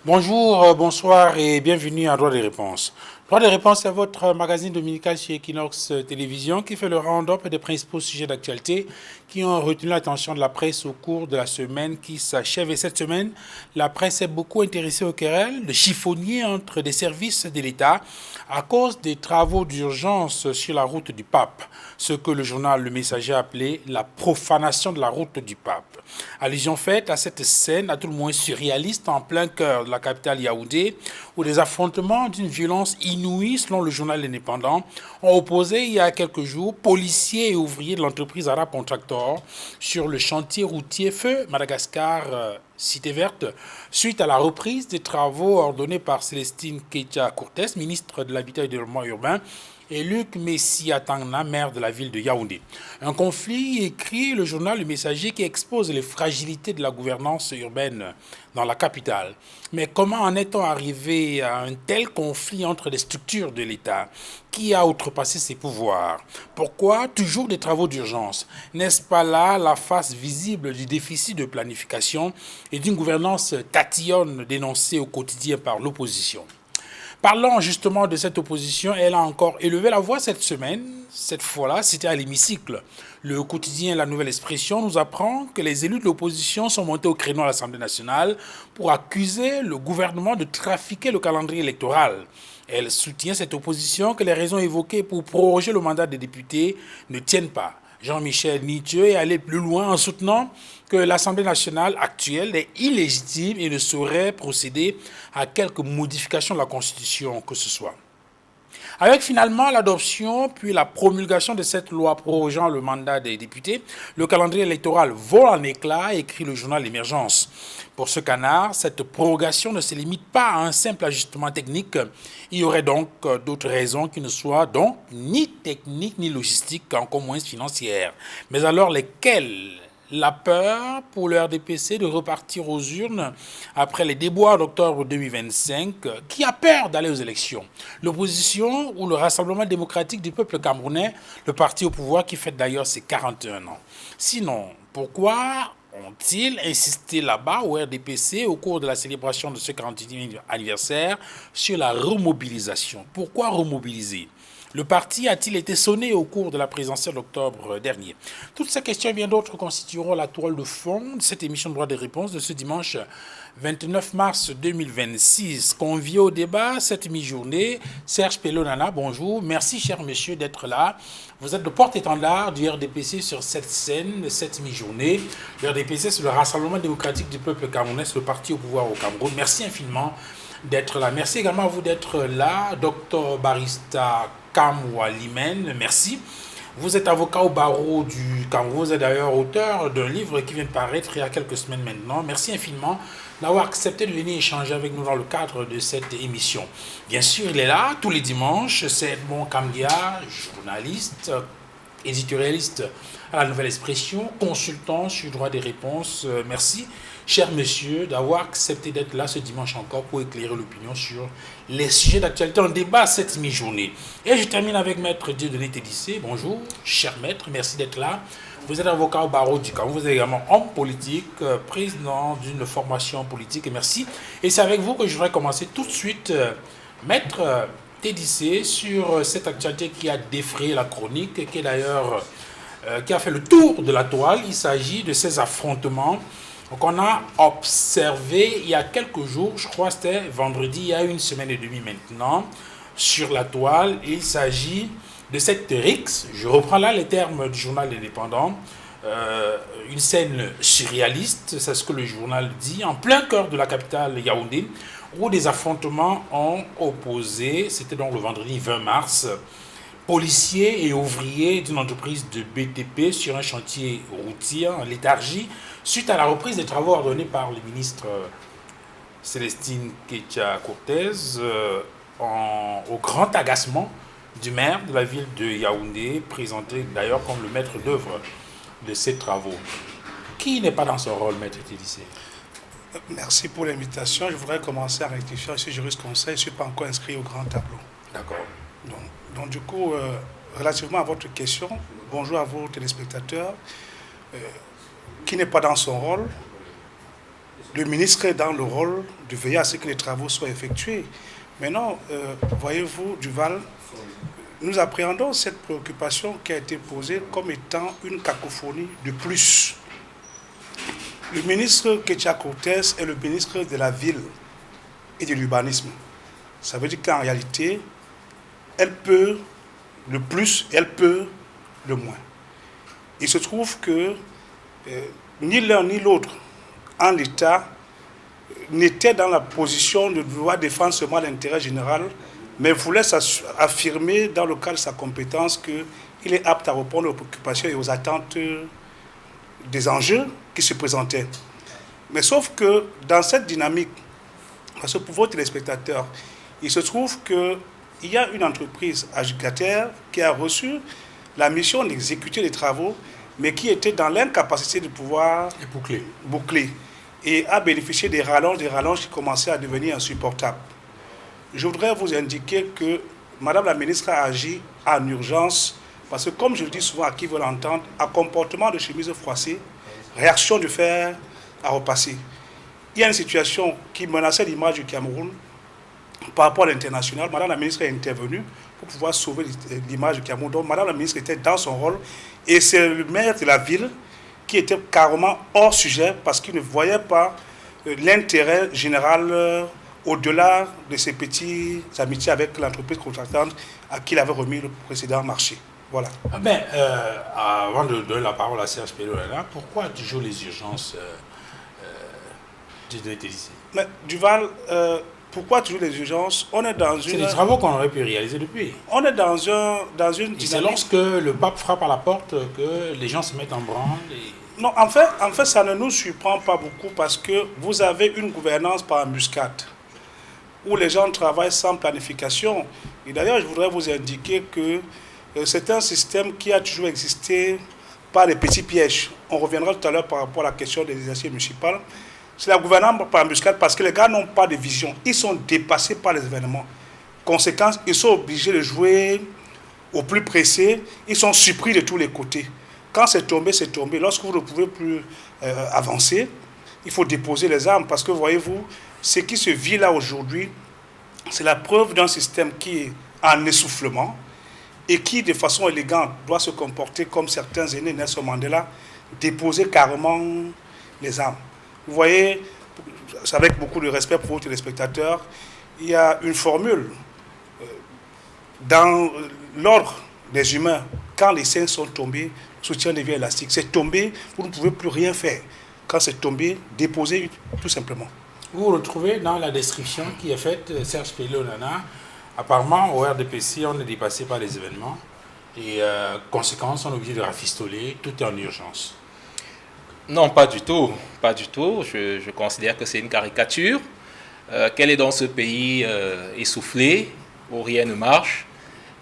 Bonjour, bonsoir et bienvenue à Droit des réponses. Droit des réponses est votre magazine dominical chez Equinox Télévision qui fait le round-up des principaux sujets d'actualité qui ont retenu l'attention de la presse au cours de la semaine qui s'achève. Et cette semaine, la presse est beaucoup intéressée aux querelles de chiffonniers entre des services de l'État à cause des travaux d'urgence sur la route du Pape, ce que le journal Le Messager a appelé la profanation de la route du Pape. Allusion faite à cette scène, à tout le moins surréaliste, en plein cœur de la capitale Yaoundé, où des affrontements d'une violence inouïe, selon le journal Indépendant, ont opposé il y a quelques jours policiers et ouvriers de l'entreprise Arab Contractor sur le chantier routier Feu Madagascar Cité Verte, suite à la reprise des travaux ordonnés par Célestine Keïta-Cortès, ministre de l'Habitat et du Développement urbain, et Luc Messia Tangna, maire de la ville de Yaoundé. Un conflit, écrit le journal Le Messager, qui expose les fragilités de la gouvernance urbaine dans la capitale. Mais comment en est-on arrivé à un tel conflit entre les structures de l'État? Qui a outrepassé ses pouvoirs? Pourquoi toujours des travaux d'urgence? N'est-ce pas là la face visible du déficit de planification et d'une gouvernance tatillonne dénoncée au quotidien par l'opposition? Parlant justement de cette opposition, elle a encore élevé la voix cette semaine. Cette fois-là, c'était à l'hémicycle. Le quotidien La Nouvelle Expression nous apprend que les élus de l'opposition sont montés au créneau à l'Assemblée nationale pour accuser le gouvernement de trafiquer le calendrier électoral. Elle soutient cette opposition que les raisons évoquées pour proroger le mandat des députés ne tiennent pas. Jean-Michel Nitieux est allé plus loin en soutenant que l'Assemblée nationale actuelle est illégitime et ne saurait procéder à quelque modification de la Constitution que ce soit. Avec finalement l'adoption puis la promulgation de cette loi prorogeant le mandat des députés, le calendrier électoral vole en éclats, écrit le journal Émergence. Pour ce canard, cette prorogation ne se limite pas à un simple ajustement technique. Il y aurait donc d'autres raisons qui ne soient donc ni techniques ni logistiques, encore moins financières. Mais alors lesquelles? La peur pour le RDPC de repartir aux urnes après les déboires d'octobre 2025. Qui a peur d'aller aux élections? L'opposition ou le Rassemblement démocratique du peuple camerounais, le parti au pouvoir qui fête d'ailleurs ses 41 ans. Sinon, pourquoi ont-ils insisté là-bas au RDPC au cours de la célébration de ce 41e anniversaire sur la remobilisation? Pourquoi remobiliser? Le parti a-t-il été sonné au cours de la présidentielle d'octobre dernier? Toutes ces questions et bien d'autres constitueront la toile de fond de cette émission de droit des réponses de ce dimanche 29 mars 2026. Convié au débat cette mi-journée, Serge Pelonana, bonjour. Merci, cher monsieur, d'être là. Vous êtes le porte-étendard du RDPC sur cette scène, cette mi-journée. Le RDPC, c'est le Rassemblement démocratique du peuple camerounais, c'est le parti au pouvoir au Cameroun. Merci infiniment d'être là. Merci également à vous d'être là, Dr Barista Kamwa Limen, merci. Vous êtes avocat au barreau du Cameroun, vous êtes d'ailleurs auteur d'un livre qui vient de paraître il y a quelques semaines maintenant. Merci infiniment d'avoir accepté de venir échanger avec nous dans le cadre de cette émission. Bien sûr, il est là tous les dimanches, c'est Edmond Kamgia, journaliste, éditorialiste à la Nouvelle Expression, consultant sur droit des réponses. Merci, cher monsieur, d'avoir accepté d'être là ce dimanche encore pour éclairer l'opinion sur les sujets d'actualité en débat cette mi-journée. Et je termine avec Maître Dieudonné Tédissé. Bonjour, cher maître, merci d'être là. Vous êtes avocat au barreau du Cameroun, vous êtes également homme politique, président d'une formation politique, et merci. Et c'est avec vous que je voudrais commencer tout de suite, Maître Tédissé, sur cette actualité qui a défrayé la chronique, qui est d'ailleurs qui a fait le tour de la toile. Il s'agit de ces affrontements qu'on a observés il y a quelques jours, je crois que c'était vendredi, il y a une semaine et demie maintenant, sur la toile. Il s'agit de cette rixe, je reprends là les termes du journal indépendant, une scène surréaliste, c'est ce que le journal dit, en plein cœur de la capitale Yaoundé, où des affrontements ont opposé, c'était donc le vendredi 20 mars, policiers et ouvriers d'une entreprise de BTP sur un chantier routier en léthargie suite à la reprise des travaux ordonnés par le ministre Célestine Keïta-Cortès au grand agacement du maire de la ville de Yaoundé, présenté d'ailleurs comme le maître d'œuvre de ces travaux. Qui n'est pas dans son rôle, maître Tédissé? Merci pour l'invitation. Je voudrais commencer à rectifier. Je suis juriste conseil, je ne suis pas encore inscrit au grand tableau. D'accord. Donc du coup, relativement à votre question, bonjour à vos téléspectateurs. Qui n'est pas dans son rôle? le ministre est dans le rôle de veiller à ce que les travaux soient effectués. Maintenant, voyez-vous, Duval, nous appréhendons cette préoccupation qui a été posée comme étant une cacophonie de plus. Le ministre Ketia Cortés est le ministre de la ville et de l'urbanisme. Ça veut dire qu'en réalité, elle peut le plus, elle peut le moins. Il se trouve que ni l'un ni l'autre, en l'État, n'était dans la position de vouloir défendre seulement l'intérêt général, mais voulait affirmer dans le cadre de sa compétence qu'il est apte à répondre aux préoccupations et aux attentes des enjeux qui se présentaient. Mais sauf que dans cette dynamique, parce que pour vos téléspectateurs, il se trouve qu'il y a une entreprise adjudicataire qui a reçu la mission d'exécuter les travaux, mais qui était dans l'incapacité de pouvoir boucler et a bénéficié des rallonges qui commençaient à devenir insupportables. Je voudrais vous indiquer que Madame la ministre a agi en urgence, parce que comme je le dis souvent à qui veut l'entendre, à comportement de chemise froissée, réaction de fer à repasser. Il y a une situation qui menaçait l'image du Cameroun par rapport à l'international. Madame la ministre est intervenue pour pouvoir sauver l'image du Cameroun. Donc Madame la ministre était dans son rôle et c'est le maire de la ville qui était carrément hors sujet parce qu'il ne voyait pas l'intérêt général au-delà de ses petites amitiés avec l'entreprise contractante à qui il avait remis le précédent marché. Voilà. Avant de donner la parole à Serge Pello-Nana, pourquoi toujours les urgences Mais Duval, pourquoi toujours les urgences? On est dans C'est des travaux qu'on aurait pu réaliser depuis. On est dans une dynamique. C'est lorsque le pape frappe à la porte que les gens se mettent en branle. Non, en fait, ça ne nous surprend pas beaucoup parce que vous avez une gouvernance par embuscade où les gens travaillent sans planification. Et d'ailleurs, je voudrais vous indiquer que c'est un système qui a toujours existé par des petits pièges. On reviendra tout à l'heure par rapport à la question des législatives municipales. C'est la gouvernance par embuscade parce que les gars n'ont pas de vision. Ils sont dépassés par les événements. Conséquence, ils sont obligés de jouer au plus pressé. Ils sont surpris de tous les côtés. Quand c'est tombé, c'est tombé. Lorsque vous ne pouvez plus avancer, il faut déposer les armes. Parce que, voyez-vous, ce qui se vit là aujourd'hui, c'est la preuve d'un système qui est en essoufflement et qui, de façon élégante, doit se comporter comme certains aînés, Nelson Mandela, déposer carrément les armes. Vous voyez, avec beaucoup de respect pour vos téléspectateurs, il y a une formule. Dans l'ordre des humains, quand les seins sont tombés, le soutien devient élastique. C'est tombé, vous ne pouvez plus rien faire. Quand c'est tombé, déposez tout simplement. Vous vous retrouvez dans la description qui est faite, Serge Pello-Nana. Apparemment, au RDPC, on est dépassé par les événements. Et conséquence, on est obligé de rafistoler, tout est en urgence. Non, pas du tout. Pas du tout. Je considère que c'est une caricature. Quel est dans ce pays essoufflé, où rien ne marche,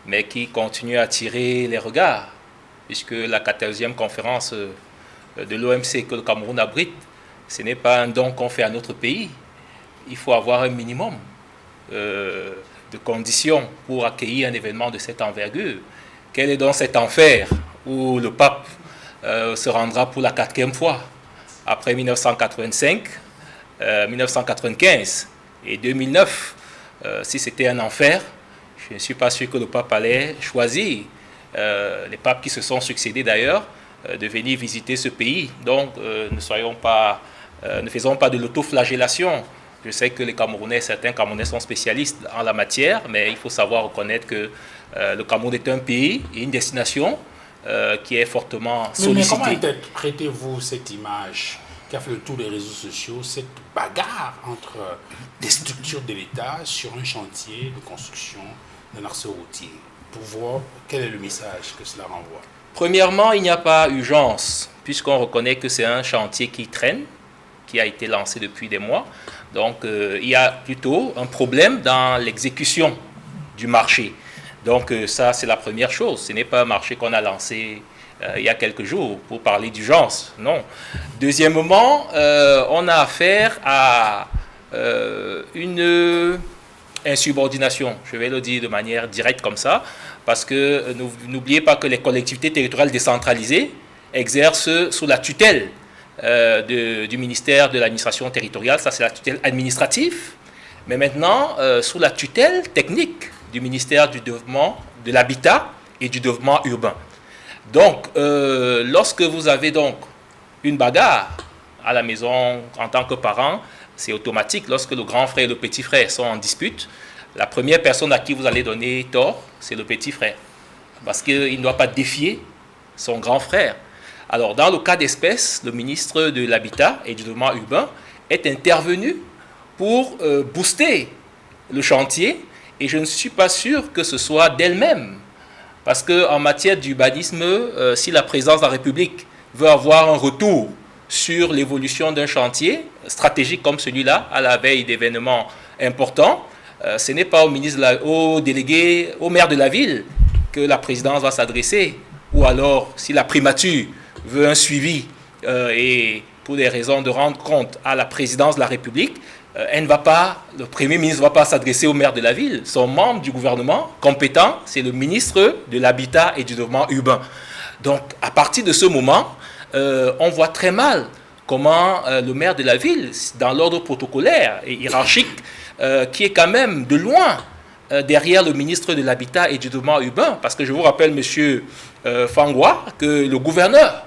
mais qui continue à attirer les regards, puisque la 14e conférence de l'OMC que le Cameroun abrite, ce n'est pas un don qu'on fait à notre pays. Il faut avoir un minimum de conditions pour accueillir un événement de cette envergure. Quel est donc cet enfer où le pape se rendra pour la 4e fois, après 1985, 1995 et 2009. Si c'était un enfer, je ne suis pas sûr que le pape allait choisir, les papes qui se sont succédés d'ailleurs, de venir visiter ce pays. Donc ne faisons pas de l'autoflagellation. Je sais que les Camerounais, certains Camerounais sont spécialistes en la matière, mais il faut savoir reconnaître que le Cameroun est un pays et une destination qui est fortement sollicité. Mais comment interprétez-vous cette image qui a fait le tour des réseaux sociaux, cette bagarre entre des structures de l'État sur un chantier de construction d'un axe routier, pour voir quel est le message que cela renvoie? Premièrement, il n'y a pas urgence, puisqu'on reconnaît que c'est un chantier qui traîne, qui a été lancé depuis des mois. Donc, il y a plutôt un problème dans l'exécution du marché. Donc, ça, c'est la première chose. Ce n'est pas un marché qu'on a lancé il y a quelques jours pour parler d'urgence, non. Deuxièmement, on a affaire à une insubordination, je vais le dire de manière directe comme ça, parce que n'oubliez pas que les collectivités territoriales décentralisées exercent sous la tutelle du ministère de l'administration territoriale, ça c'est la tutelle administrative, mais maintenant sous la tutelle technique du ministère du développement, de l'habitat et du développement urbain. Donc, lorsque vous avez donc une bagarre à la maison en tant que parent, c'est automatique. Lorsque le grand frère et le petit frère sont en dispute, la première personne à qui vous allez donner tort, c'est le petit frère. Parce qu'il ne doit pas défier son grand frère. Alors, dans le cas d'espèce, le ministre de l'Habitat et du Développement urbain est intervenu pour booster le chantier, et je ne suis pas sûr que ce soit d'elle-même. Parce qu'en matière d'urbanisme, si la présidence de la République veut avoir un retour sur l'évolution d'un chantier stratégique comme celui-là, à la veille d'événements importants, ce n'est pas au délégué, au maire de la ville que la présidence va s'adresser. Ou alors, si la primature veut un suivi et pour des raisons de rendre compte à la présidence de la République, le Premier ministre ne va pas s'adresser au maire de la ville. Son membre du gouvernement compétent, c'est le ministre de l'Habitat et du Développement urbain. Donc, à partir de ce moment, on voit très mal comment le maire de la ville, dans l'ordre protocolaire et hiérarchique, qui est quand même de loin derrière le ministre de l'Habitat et du Développement urbain, parce que je vous rappelle, M. Fangwa, que le gouverneur,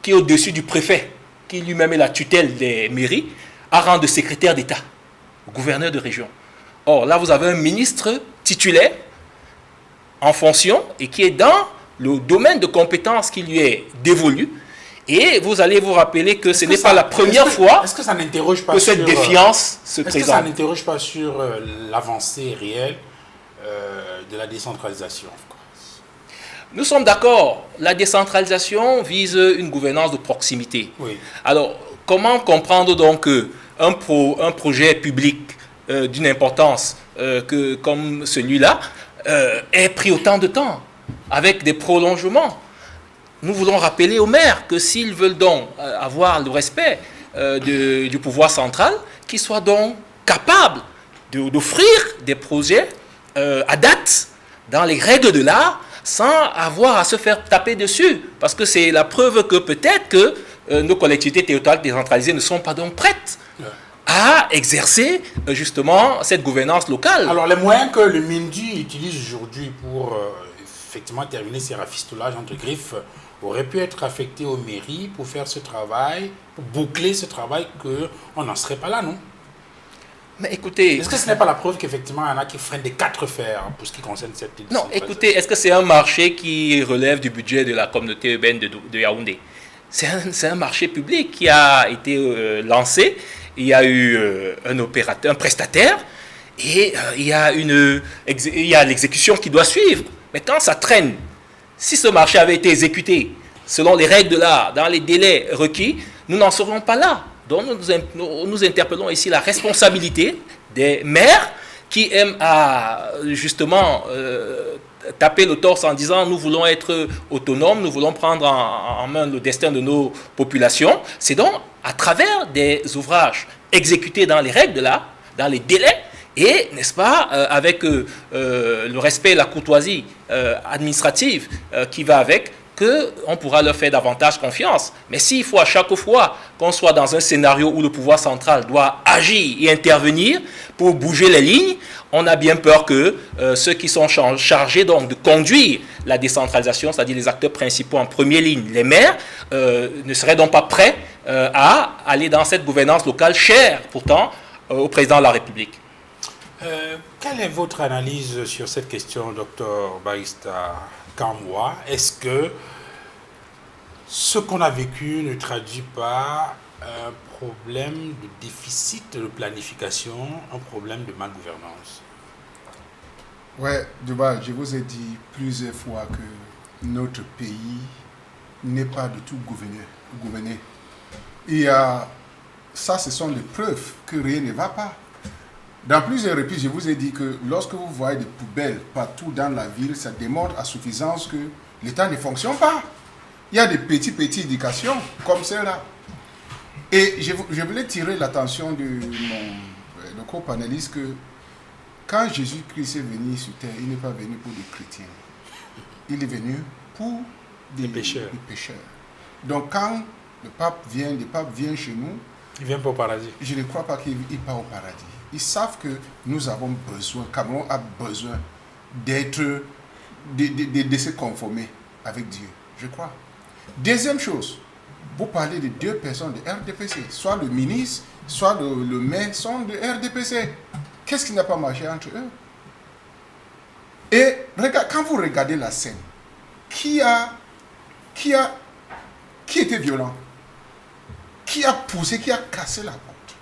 qui est au-dessus du préfet, qui lui-même est la tutelle des mairies, a rang de secrétaire d'État, gouverneur de région. Or, là, vous avez un ministre titulaire en fonction et qui est dans le domaine de compétences qui lui est dévolu. Et vous allez vous rappeler que ce n'est pas la première fois que cette défiance se présente. Est-ce que ça n'interroge pas sur l'avancée réelle de la décentralisation? Nous sommes d'accord, la décentralisation vise une gouvernance de proximité. Oui. Alors, comment comprendre donc un projet public d'une importance comme celui-là ait pris autant de temps, avec des prolongements? Nous voulons rappeler aux maires que s'ils veulent donc avoir le respect du pouvoir central, qu'ils soient donc capables d'offrir des projets à date, dans les règles de l'art, sans avoir à se faire taper dessus. Parce que c'est la preuve que peut-être que nos collectivités territoriales décentralisées ne sont pas donc prêtes à exercer justement cette gouvernance locale. Alors les moyens que le MINDU utilise aujourd'hui pour effectivement terminer ces rafistolages entre griffes auraient pu être affectés aux mairies pour faire ce travail, pour boucler ce travail, qu'on n'en serait pas là, non? Mais écoutez... Est-ce que ce n'est pas la preuve qu'effectivement il y en a qui freinent des quatre fers pour ce qui concerne cette... Non, écoutez, est-ce que c'est un marché qui relève du budget de la communauté urbaine de Yaoundé? C'est un marché public qui a été lancé. Il y a eu un opérateur, un prestataire, et il y a l'exécution qui doit suivre. Mais quand ça traîne, si ce marché avait été exécuté selon les règles de l'art, dans les délais requis, nous n'en serions pas là. Donc nous interpellons ici la responsabilité des maires qui aiment à justement taper le torse en disant nous voulons être autonomes, nous voulons prendre en main le destin de nos populations. C'est donc à travers des ouvrages exécutés dans les règles de l'art, dans les délais, et, n'est-ce pas, avec le respect et la courtoisie administrative qui va avec, qu'on pourra leur faire davantage confiance. Mais s'il faut à chaque fois qu'on soit dans un scénario où le pouvoir central doit agir et intervenir pour bouger les lignes, on a bien peur que ceux qui sont chargés donc de conduire la décentralisation, c'est-à-dire les acteurs principaux en première ligne, les maires, ne seraient donc pas prêts à aller dans cette gouvernance locale chère pourtant au président de la République. Quelle est votre analyse sur cette question, Dr Barista Kamwa? Est-ce que ce qu'on a vécu ne traduit pas un problème de déficit de planification, un problème de malgouvernance? Oui, Duba, je vous ai dit plusieurs fois que notre pays n'est pas du tout gouverné. Ça, ce sont des preuves que rien ne va pas. Dans plusieurs reprises, je vous ai dit que lorsque vous voyez des poubelles partout dans la ville, ça démontre à suffisance que l'État ne fonctionne pas. Il y a des petites indications comme celle-là. Et je voulais tirer l'attention de mon co-panéliste que quand Jésus-Christ est venu sur terre, il n'est pas venu pour les chrétiens. Il est venu pour des pécheurs. Donc quand le pape vient chez nous, Il vient pas au paradis. je ne crois pas qu'il part au paradis. Ils savent que nous avons besoin, Cameroun a besoin d'être, de se conformer avec Dieu, je crois. Deuxième chose, vous parlez de deux personnes de RDPC, soit le ministre, soit le maire sont de RDPC. Qu'est-ce qui n'a pas marché entre eux? Et quand vous regardez la scène, qui était violent? Qui a poussé, qui a cassé la porte?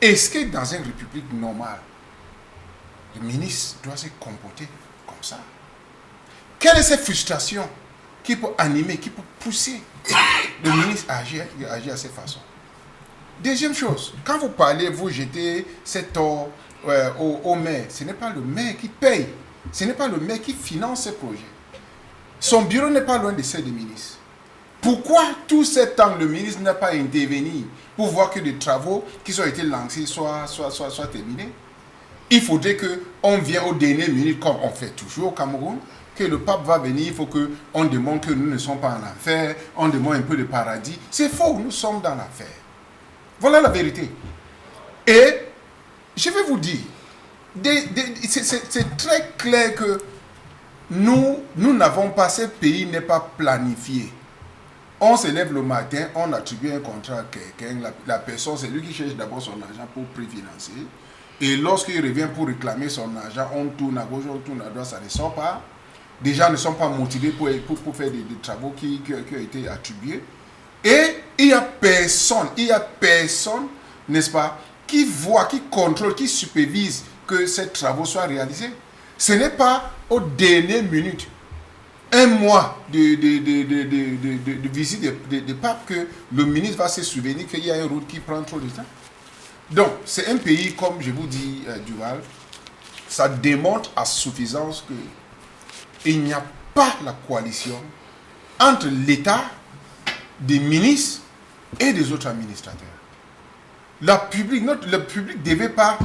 Est-ce que dans une république normale, le ministre doit se comporter comme ça? Quelle est cette frustration qui peut animer, qui peut pousser le ministre à agir à cette façon? Deuxième chose, quand vous parlez, vous jetez cet tort au maire, ce n'est pas le maire qui paye, ce n'est pas le maire qui finance ce projet. Son bureau n'est pas loin de celle du ministre. Pourquoi tout ce temps le ministre n'a pas intervenu pour voir que les travaux qui ont été lancés soient terminés? Il faudrait qu'on vienne au dernier minute, comme on fait toujours au Cameroun, que le pape va venir, il faut qu'on démontre que nous ne sommes pas en enfer, on demande un peu de paradis. C'est faux, nous sommes dans l'enfer. Voilà la vérité. Et je vais vous dire, c'est très clair que nous n'avons pas, ce pays n'est pas planifié. On se lève le matin, on attribue un contrat à quelqu'un, la personne, c'est lui qui cherche d'abord son argent pour préfinancer. Et lorsqu'il revient pour réclamer son argent, on tourne à gauche, on tourne à droite, ça ne sort pas. Les gens ne sont pas motivés pour faire des travaux qui ont été attribués. Et il n'y a personne, n'est-ce pas, qui voit, qui contrôle, qui supervise que ces travaux soient réalisés. Ce n'est pas aux dernières minutes, un mois de visite de pape, que le ministre va se souvenir qu'il y a une route qui prend trop de temps. Donc, c'est un pays, comme je vous dis, Duval, ça démontre à suffisance qu'il n'y a pas la coalition entre l'État, des ministres et des autres administrateurs. Le public ne devait pas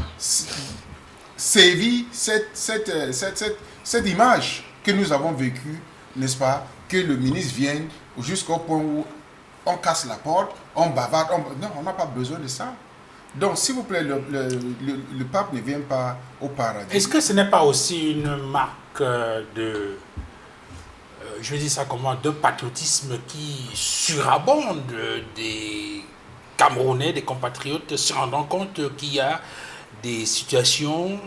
servir cette image que nous avons vécue, n'est-ce pas, que le ministre vienne jusqu'au point où on casse la porte, on bavarde, non, on n'a pas besoin de ça. Donc, s'il vous plaît, le pape ne vient pas au paradis. Est-ce que ce n'est pas aussi une marque je vais dire ça comment, de patriotisme qui surabonde des Camerounais, des compatriotes, se rendant compte qu'il y a des situations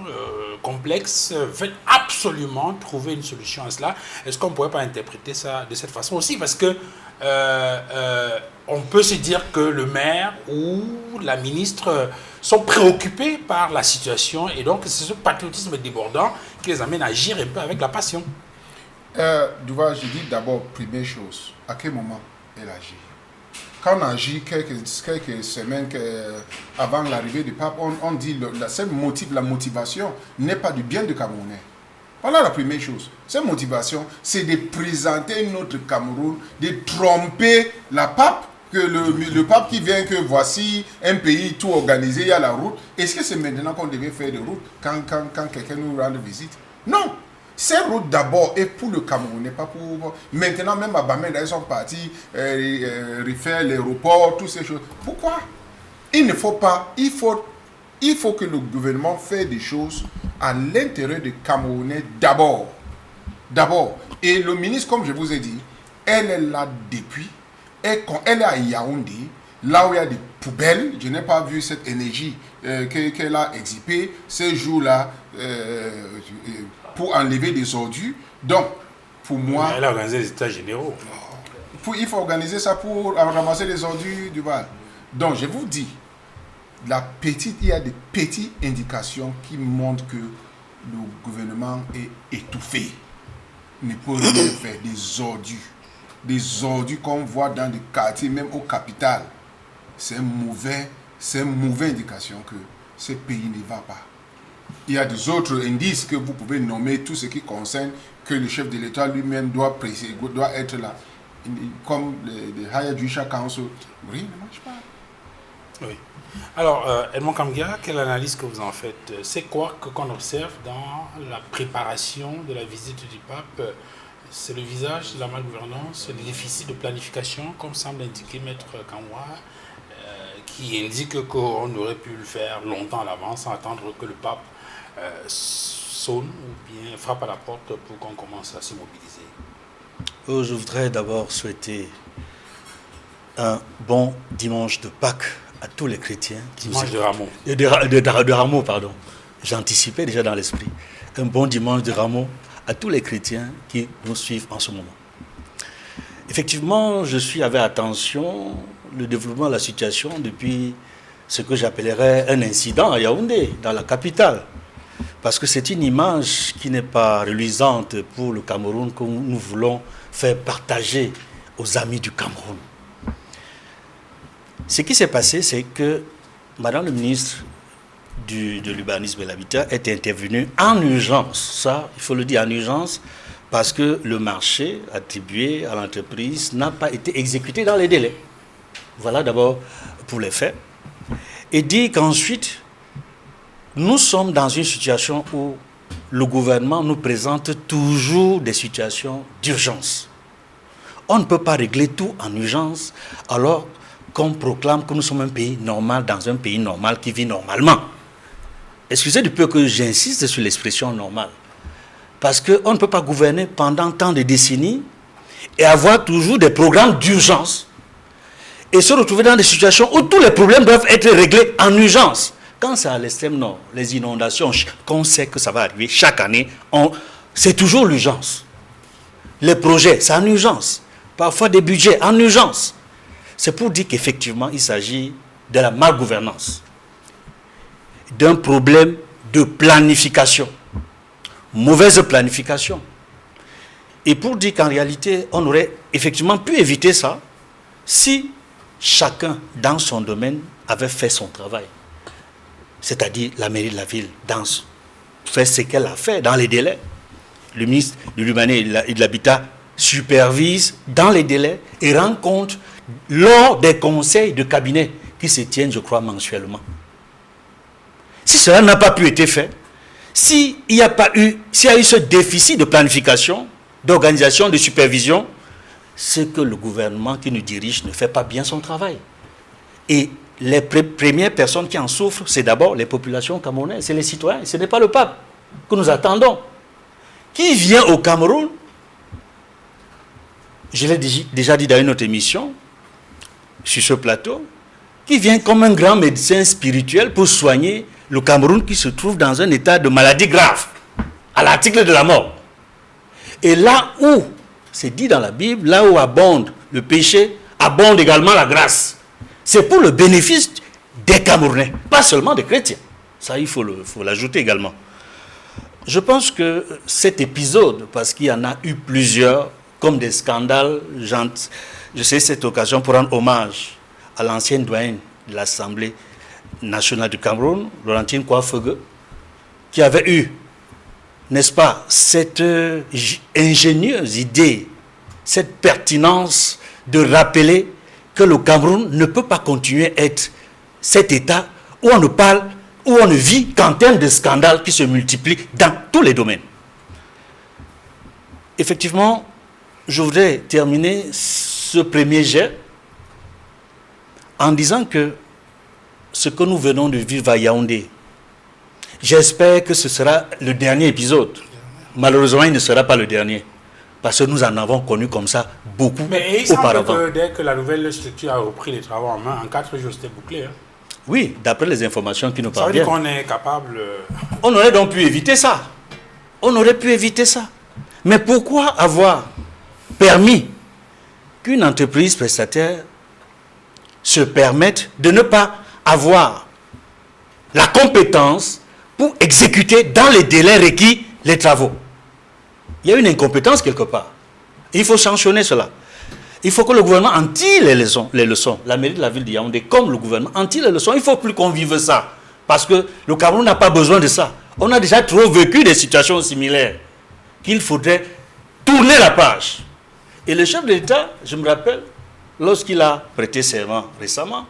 complexes, veulent absolument trouver une solution à cela? Est-ce qu'on ne pourrait pas interpréter ça de cette façon aussi? Parce que on peut se dire que le maire ou la ministre sont préoccupés par la situation, et donc c'est ce patriotisme débordant qui les amène à agir un peu avec la passion. Duval, je dis d'abord, première chose, à quel moment elle agit? Quand on agit quelques semaines avant l'arrivée du pape, on dit la motivation n'est pas du bien du Camerounais. Voilà la première chose. Cette motivation, c'est de présenter notre Cameroun, de tromper la pape, que le pape qui vient, que voici un pays tout organisé, il y a la route. Est-ce que c'est maintenant qu'on devait faire des routes quand quelqu'un nous rend visite? Non. Ces routes d'abord est pour le Camerounais, pas pour... Maintenant, même à Bamenda, ils sont partis refaire l'aéroport, toutes ces choses. Pourquoi? Il ne faut pas... Il faut que le gouvernement fasse des choses à l'intérieur des Camerounais d'abord. D'abord. Et le ministre, comme je vous ai dit, elle est là depuis. Elle est à Yaoundé, là où il y a des poubelles. Je n'ai pas vu cette énergie qu'elle a exhibée ces jours-là pour enlever des ordures. Donc, pour moi... Elle a organisé les états généraux. Il faut organiser ça pour ramasser les ordures du Val. Donc, je vous dis, il y a des petites indications qui montrent que le gouvernement est étouffé. Il ne peut rien faire. Des ordures qu'on voit dans les quartiers, même au capital. C'est une mauvaise indication que ce pays ne va pas. Il y a des autres indices que vous pouvez nommer, tout ce qui concerne que le chef de l'État lui-même doit être là. Comme le Higher Judicial Council. Oui, ne marche pas. Oui. Alors, Edmond Kamgia, quelle analyse que vous en faites? C'est quoi qu'on observe dans la préparation de la visite du pape C'est le visage de la malgouvernance, le déficit de planification, comme semble indiquer Maître Kamwa, qui indique qu'on aurait pu le faire longtemps à l'avance sans attendre que le pape sonne ou bien frappe à la porte pour qu'on commence à se mobiliser. Je voudrais d'abord souhaiter un bon dimanche de Pâques à tous les chrétiens. Dimanche de Rameau. De Rameau, pardon. J'anticipais déjà dans l'esprit. Un bon dimanche de Rameau à tous les chrétiens qui nous suivent en ce moment. Effectivement, je suis avec attention le développement de la situation depuis ce que j'appellerais un incident à Yaoundé, dans la capitale. Parce que c'est une image qui n'est pas reluisante pour le Cameroun que nous voulons faire partager aux amis du Cameroun. Ce qui s'est passé, c'est que Madame le ministre de l'Urbanisme et de l'Habitat est intervenue en urgence. Ça, il faut le dire en urgence, parce que le marché attribué à l'entreprise n'a pas été exécuté dans les délais. Voilà d'abord pour les faits. Et dit qu'ensuite, nous sommes dans une situation où le gouvernement nous présente toujours des situations d'urgence. On ne peut pas régler tout en urgence alors qu'on proclame que nous sommes un pays normal dans un pays normal qui vit normalement. Excusez du peu que j'insiste sur l'expression normale. Parce qu'on ne peut pas gouverner pendant tant de décennies et avoir toujours des programmes d'urgence et se retrouver dans des situations où tous les problèmes doivent être réglés en urgence. Quand c'est à l'extrême nord, les inondations, qu'on sait que ça va arriver chaque année, c'est toujours l'urgence. Les projets, c'est en urgence. Parfois des budgets en urgence. C'est pour dire qu'effectivement, il s'agit de la malgouvernance, d'un problème de planification, mauvaise planification. Et pour dire qu'en réalité, on aurait effectivement pu éviter ça si chacun dans son domaine avait fait son travail. C'est-à-dire la mairie de la ville fait ce qu'elle a fait dans les délais. Le ministre de l'Humanité et de l'Habitat supervise dans les délais et rend compte lors des conseils de cabinet qui se tiennent, je crois, mensuellement. Si cela n'a pas pu être fait, s'il y a eu ce déficit de planification, d'organisation, de supervision, c'est que le gouvernement qui nous dirige ne fait pas bien son travail. Et les premières personnes qui en souffrent, c'est d'abord les populations camerounaises, c'est les citoyens, ce n'est pas le pape que nous attendons. Qui vient au Cameroun, je l'ai déjà dit dans une autre émission, sur ce plateau, qui vient comme un grand médecin spirituel pour soigner le Cameroun qui se trouve dans un état de maladie grave, à l'article de la mort. Et là où, c'est dit dans la Bible, là où abonde le péché, abonde également la grâce. C'est pour le bénéfice des Camerounais, pas seulement des chrétiens. Ça, il faut l'ajouter également. Je pense que cet épisode, parce qu'il y en a eu plusieurs, comme des scandales, je sais cette occasion pour rendre hommage à l'ancienne doyenne de l'Assemblée nationale du Cameroun, Laurentine Kouafeugue, qui avait eu, n'est-ce pas, cette ingénieuse idée, cette pertinence de rappeler que le Cameroun ne peut pas continuer à être cet État où on ne parle, où on ne vit qu'en termes de scandales qui se multiplient dans tous les domaines. Effectivement, je voudrais terminer ce premier jet en disant que ce que nous venons de vivre à Yaoundé, j'espère que ce sera le dernier épisode. Malheureusement, il ne sera pas le dernier. Parce que nous en avons connu comme ça beaucoup mais il auparavant. Semble que dès que la nouvelle structure a repris les travaux en main, en 4 jours, c'était bouclé. Hein. Oui, d'après les informations qui nous parviennent. Ça veut dire qu'on est capable... On aurait donc pu éviter ça. On aurait pu éviter ça. Mais pourquoi avoir permis qu'une entreprise prestataire se permette de ne pas avoir la compétence pour exécuter dans les délais requis les travaux? Il y a une incompétence quelque part. Il faut sanctionner cela. Il faut que le gouvernement en tire les leçons. La mairie de la ville de Yaoundé, comme le gouvernement, en tire les leçons. Il ne faut plus qu'on vive ça. Parce que le Cameroun n'a pas besoin de ça. On a déjà trop vécu des situations similaires qu'il faudrait tourner la page. Et le chef de l'État, je me rappelle, lorsqu'il a prêté serment récemment,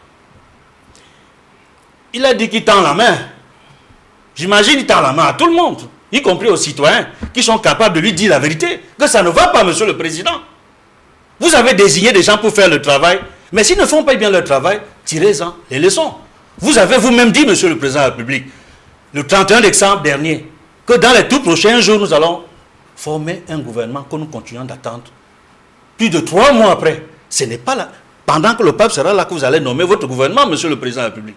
il a dit qu'il tend la main. J'imagine qu'il tend la main à tout le monde. y compris aux citoyens, qui sont capables de lui dire la vérité, que ça ne va pas, monsieur le président. Vous avez désigné des gens pour faire le travail, mais s'ils ne font pas bien leur travail, tirez-en les leçons. Vous avez vous-même dit, monsieur le président de la République, le 31 décembre dernier, que dans les tout prochains jours, nous allons former un gouvernement que nous continuons d'attendre. Plus de 3 mois après, ce n'est pas là. Pendant que le pape sera là que vous allez nommer votre gouvernement, monsieur le président de la République.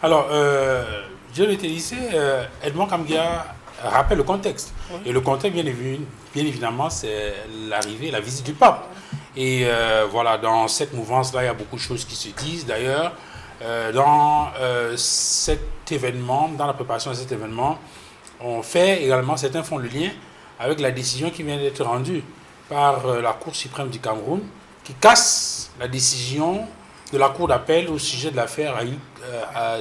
Alors, je le disais, Edmond Kamgia rappelle le contexte. Et le contexte, bien évidemment, c'est l'arrivée, la visite du pape. Et voilà, dans cette mouvance-là, il y a beaucoup de choses qui se disent. D'ailleurs, dans cet événement, dans la préparation de cet événement, certains font le lien avec la décision qui vient d'être rendue par la Cour suprême du Cameroun, qui casse la décision de la Cour d'appel au sujet de l'affaire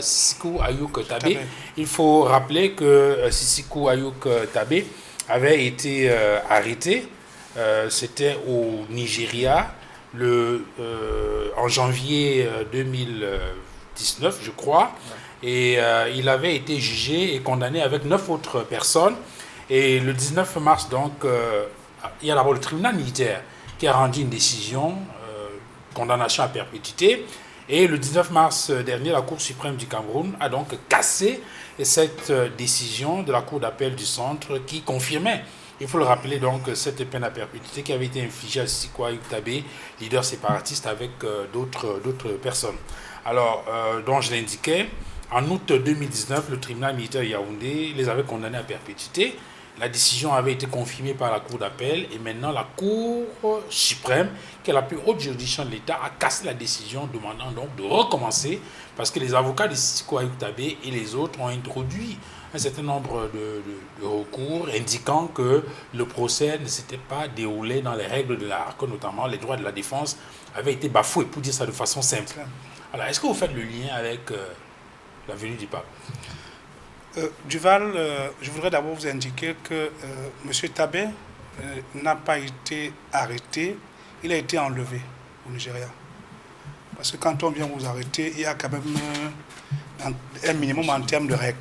Sissokou Ayouk Tabé. Il faut rappeler que Sissokou Ayouk Tabé avait été arrêté, c'était au Nigeria, en janvier 2019, je crois, et il avait été jugé et condamné avec 9 autres personnes. Et le 19 mars, donc, il y a d'abord le tribunal militaire qui a rendu une décision, condamnation à perpétuité. Et le 19 mars dernier, la Cour suprême du Cameroun a donc cassé cette décision de la Cour d'appel du centre qui confirmait, il faut le rappeler, donc, cette peine à perpétuité qui avait été infligée à Sissokou Ayouk Tabé, leader séparatiste, avec d'autres personnes. Alors, dont je l'indiquais, en août 2019, le tribunal militaire de Yaoundé les avait condamnés à perpétuité. La décision avait été confirmée par la Cour d'appel et maintenant la Cour suprême, qui est la plus haute juridiction de l'État, a cassé la décision, demandant donc de recommencer parce que les avocats de Sissokou Ayouk Tabé et les autres ont introduit un certain nombre de recours indiquant que le procès ne s'était pas déroulé dans les règles de l'art, que notamment les droits de la défense avaient été bafoués, pour dire ça de façon simple. Alors, est-ce que vous faites le lien avec la venue du pape? Duval, je voudrais d'abord vous indiquer que M. Tabé n'a pas été arrêté, il a été enlevé au Nigeria. Parce que quand on vient vous arrêter, il y a quand même un minimum en termes de règles.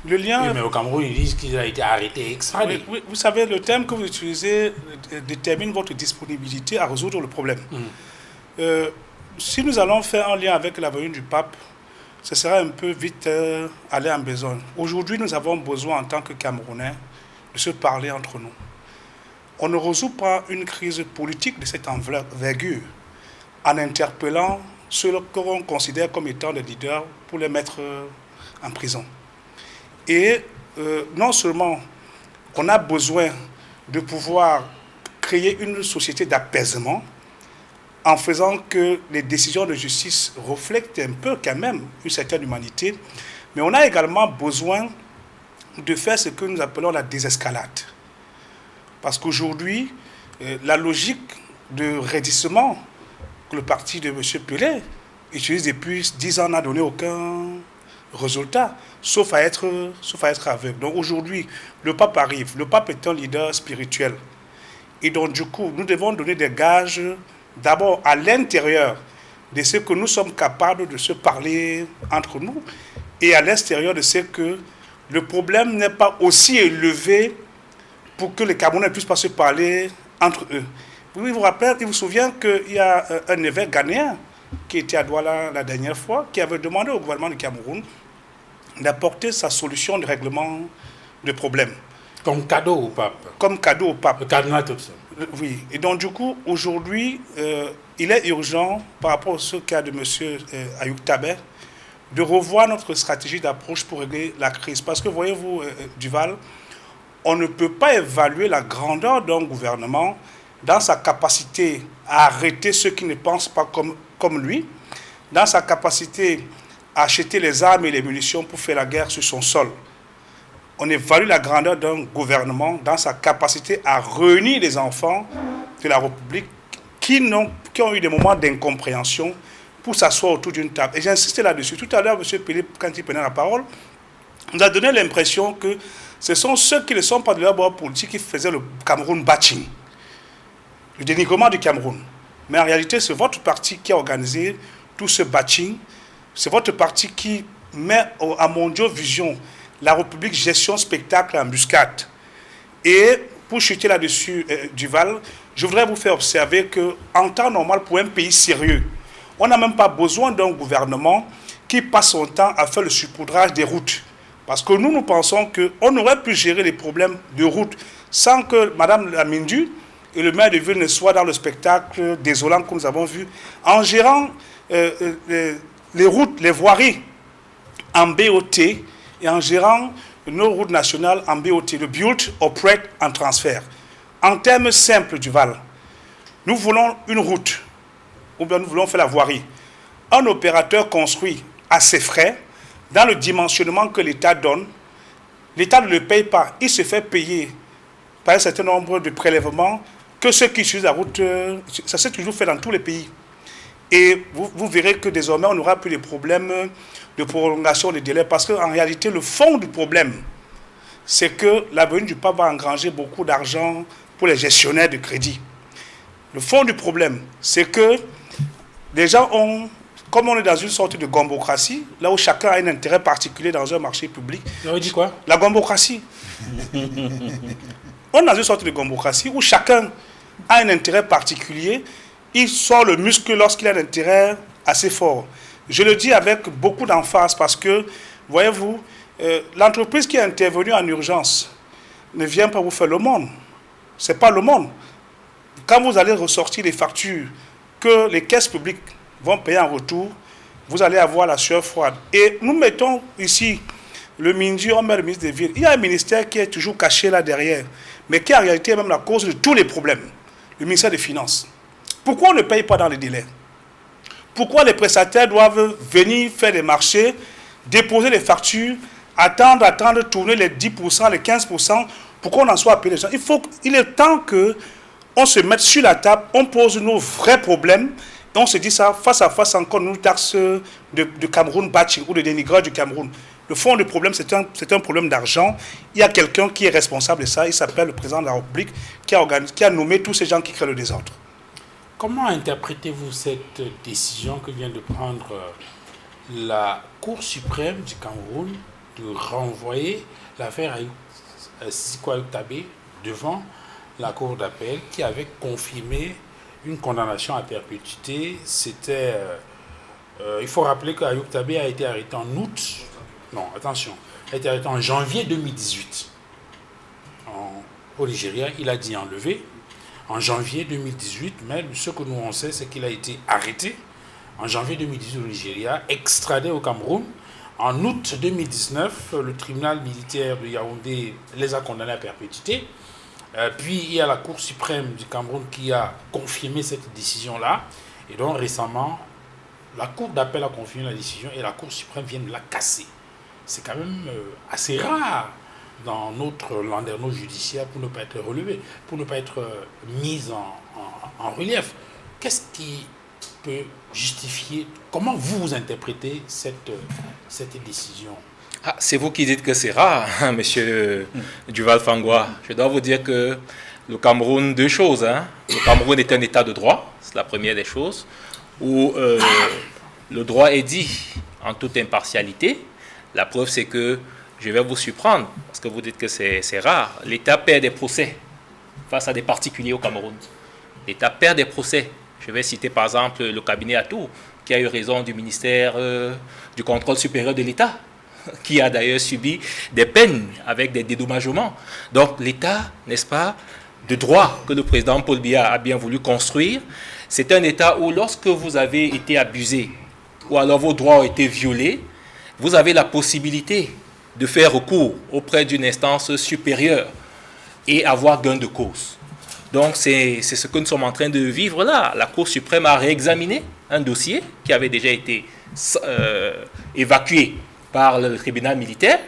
Le lien... Oui, mais au Cameroun, ils disent qu'il a été arrêté et extradé. Oui, vous savez, le terme que vous utilisez détermine votre disponibilité à résoudre le problème. Si nous allons faire un lien avec la venue du pape, ce sera un peu vite aller en besogne. Aujourd'hui, nous avons besoin, en tant que Camerounais, de se parler entre nous. On ne résout pas une crise politique de cette envergure en interpellant ceux que l'on considère comme étant des leaders pour les mettre en prison. Et non seulement on a besoin de pouvoir créer une société d'apaisement, en faisant que les décisions de justice reflètent un peu quand même une certaine humanité, mais on a également besoin de faire ce que nous appelons la désescalade. Parce qu'aujourd'hui, la logique de raidissement que le parti de M. Pelé utilise depuis 10 ans n'a donné aucun résultat, sauf à être aveugle. Donc aujourd'hui, le pape arrive, le pape est un leader spirituel. Et donc du coup, nous devons donner des gages d'abord à l'intérieur de ce que nous sommes capables de se parler entre nous et à l'extérieur de ce que le problème n'est pas aussi élevé pour que les Camerounais ne puissent pas se parler entre eux. Vous vous rappelez, il vous souvient qu'il y a un évêque ghanéen qui était à Douala la dernière fois, qui avait demandé au gouvernement du Cameroun d'apporter sa solution de règlement de problème. Comme cadeau au pape. Comme cadeau au pape. Le cardinal Thompson. Oui, et donc du coup, aujourd'hui, il est urgent, par rapport à ce cas de M. Ayouk Tabé, de revoir notre stratégie d'approche pour régler la crise. Parce que, voyez-vous, Duval, on ne peut pas évaluer la grandeur d'un gouvernement dans sa capacité à arrêter ceux qui ne pensent pas comme lui, dans sa capacité à acheter les armes et les munitions pour faire la guerre sur son sol. On évalue la grandeur d'un gouvernement dans sa capacité à réunir les enfants de la République qui ont eu des moments d'incompréhension pour s'asseoir autour d'une table. Et j'ai insisté là-dessus. Tout à l'heure, M. Pelé, quand il prenait la parole, nous a donné l'impression que ce sont ceux qui ne sont pas de leur bord politique qui faisaient le Cameroun bashing, le dénigrement du Cameroun. Mais en réalité, c'est votre parti qui a organisé tout ce bashing. C'est votre parti qui met à Mondiovision la République gestion spectacle embuscade. Et pour chuter là-dessus, Duval, je voudrais vous faire observer qu'en temps normal, pour un pays sérieux, on n'a même pas besoin d'un gouvernement qui passe son temps à faire le saupoudrage des routes. Parce que nous pensons qu'on aurait pu gérer les problèmes de route sans que Mme Lamindu et le maire de ville ne soient dans le spectacle désolant que nous avons vu, en gérant les routes, les voiries en BOT et en gérant nos routes nationales en BOT, le Build, Operate and Transfer. En termes simples, Duval, nous voulons une route, ou bien nous voulons faire la voirie. Un opérateur construit à ses frais, dans le dimensionnement que l'État donne, l'État ne le paye pas. Il se fait payer par un certain nombre de prélèvements que ceux qui utilisent la route, ça s'est toujours fait dans tous les pays. Et vous verrez que désormais, on n'aura plus de problèmes de prolongation des délais, parce qu'en réalité, le fond du problème, c'est que l'avenue du pape va engranger beaucoup d'argent pour les gestionnaires de crédit. Le fond du problème, c'est que les gens ont, comme on est dans une sorte de gombocratie, là où chacun a un intérêt particulier dans un marché public. Vous avez dit quoi? La gombocratie. On est dans une sorte de gombocratie où chacun a un intérêt particulier. Il sort le muscle lorsqu'il a un intérêt assez fort. Je le dis avec beaucoup d'emphase parce que, voyez-vous, l'entreprise qui est intervenue en urgence ne vient pas vous faire le monde. Ce n'est pas le monde. Quand vous allez ressortir les factures que les caisses publiques vont payer en retour, vous allez avoir la sueur froide. Et nous mettons ici le ministre, on met le ministre des Villes. Il y a un ministère qui est toujours caché là derrière, mais qui en réalité est même la cause de tous les problèmes. Le ministère des Finances. Pourquoi on ne paye pas dans les délais? Pourquoi les prestataires doivent venir faire des marchés, déposer les factures, attendre, tourner les 10%, les 15%, pour qu'on en soit appelé les gens? Il est temps qu'on se mette sur la table, on pose nos vrais problèmes, et on se dit ça face à face encore nous taxes de Cameroun batching ou de dénigrage du Cameroun. Le fond du problème, c'est un problème d'argent. Il y a quelqu'un qui est responsable de ça, il s'appelle le président de la République, qui a nommé tous ces gens qui créent le désordre. Comment interprétez-vous cette décision que vient de prendre la Cour suprême du Cameroun de renvoyer l'affaire Sisiko Ayuk Tabé devant la Cour d'appel qui avait confirmé une condamnation à perpétuité? Il faut rappeler qu'Ayuk Tabé a été arrêté en août, non, attention, a été arrêté en janvier 2018 au Nigeria. Il a dit enlevé en janvier 2018, mais ce que nous on sait, c'est qu'il a été arrêté en janvier 2018 au Nigeria, extradé au Cameroun. En août 2019, le tribunal militaire de Yaoundé les a condamnés à perpétuité. Puis il y a la Cour suprême du Cameroun qui a confirmé cette décision-là. Et donc récemment, la Cour d'appel a confirmé la décision et la Cour suprême vient de la casser. C'est quand même assez rare dans notre landerneau judiciaire pour ne pas être relevé, pour ne pas être mis en relief. Qu'est-ce qui peut justifier, comment vous interprétez cette décision? C'est vous qui dites que c'est rare, hein, monsieur Duval Fangwa. Je dois vous dire que le Cameroun, deux choses. Hein. Le Cameroun est un état de droit, c'est la première des choses, où le droit est dit en toute impartialité. La preuve, c'est que je vais vous surprendre, parce que vous dites que c'est rare. L'État perd des procès face à des particuliers au Cameroun. L'État perd des procès. Je vais citer par exemple le cabinet Atou, qui a eu raison du ministère du contrôle supérieur de l'État, qui a d'ailleurs subi des peines avec des dédommagements. Donc l'État, n'est-ce pas, de droit que le président Paul Biya a bien voulu construire, c'est un État où lorsque vous avez été abusé, ou alors vos droits ont été violés, vous avez la possibilité de faire recours auprès d'une instance supérieure et avoir gain de cause. Donc c'est ce que nous sommes en train de vivre là. La Cour suprême a réexaminé un dossier qui avait déjà été évacué par le tribunal militaire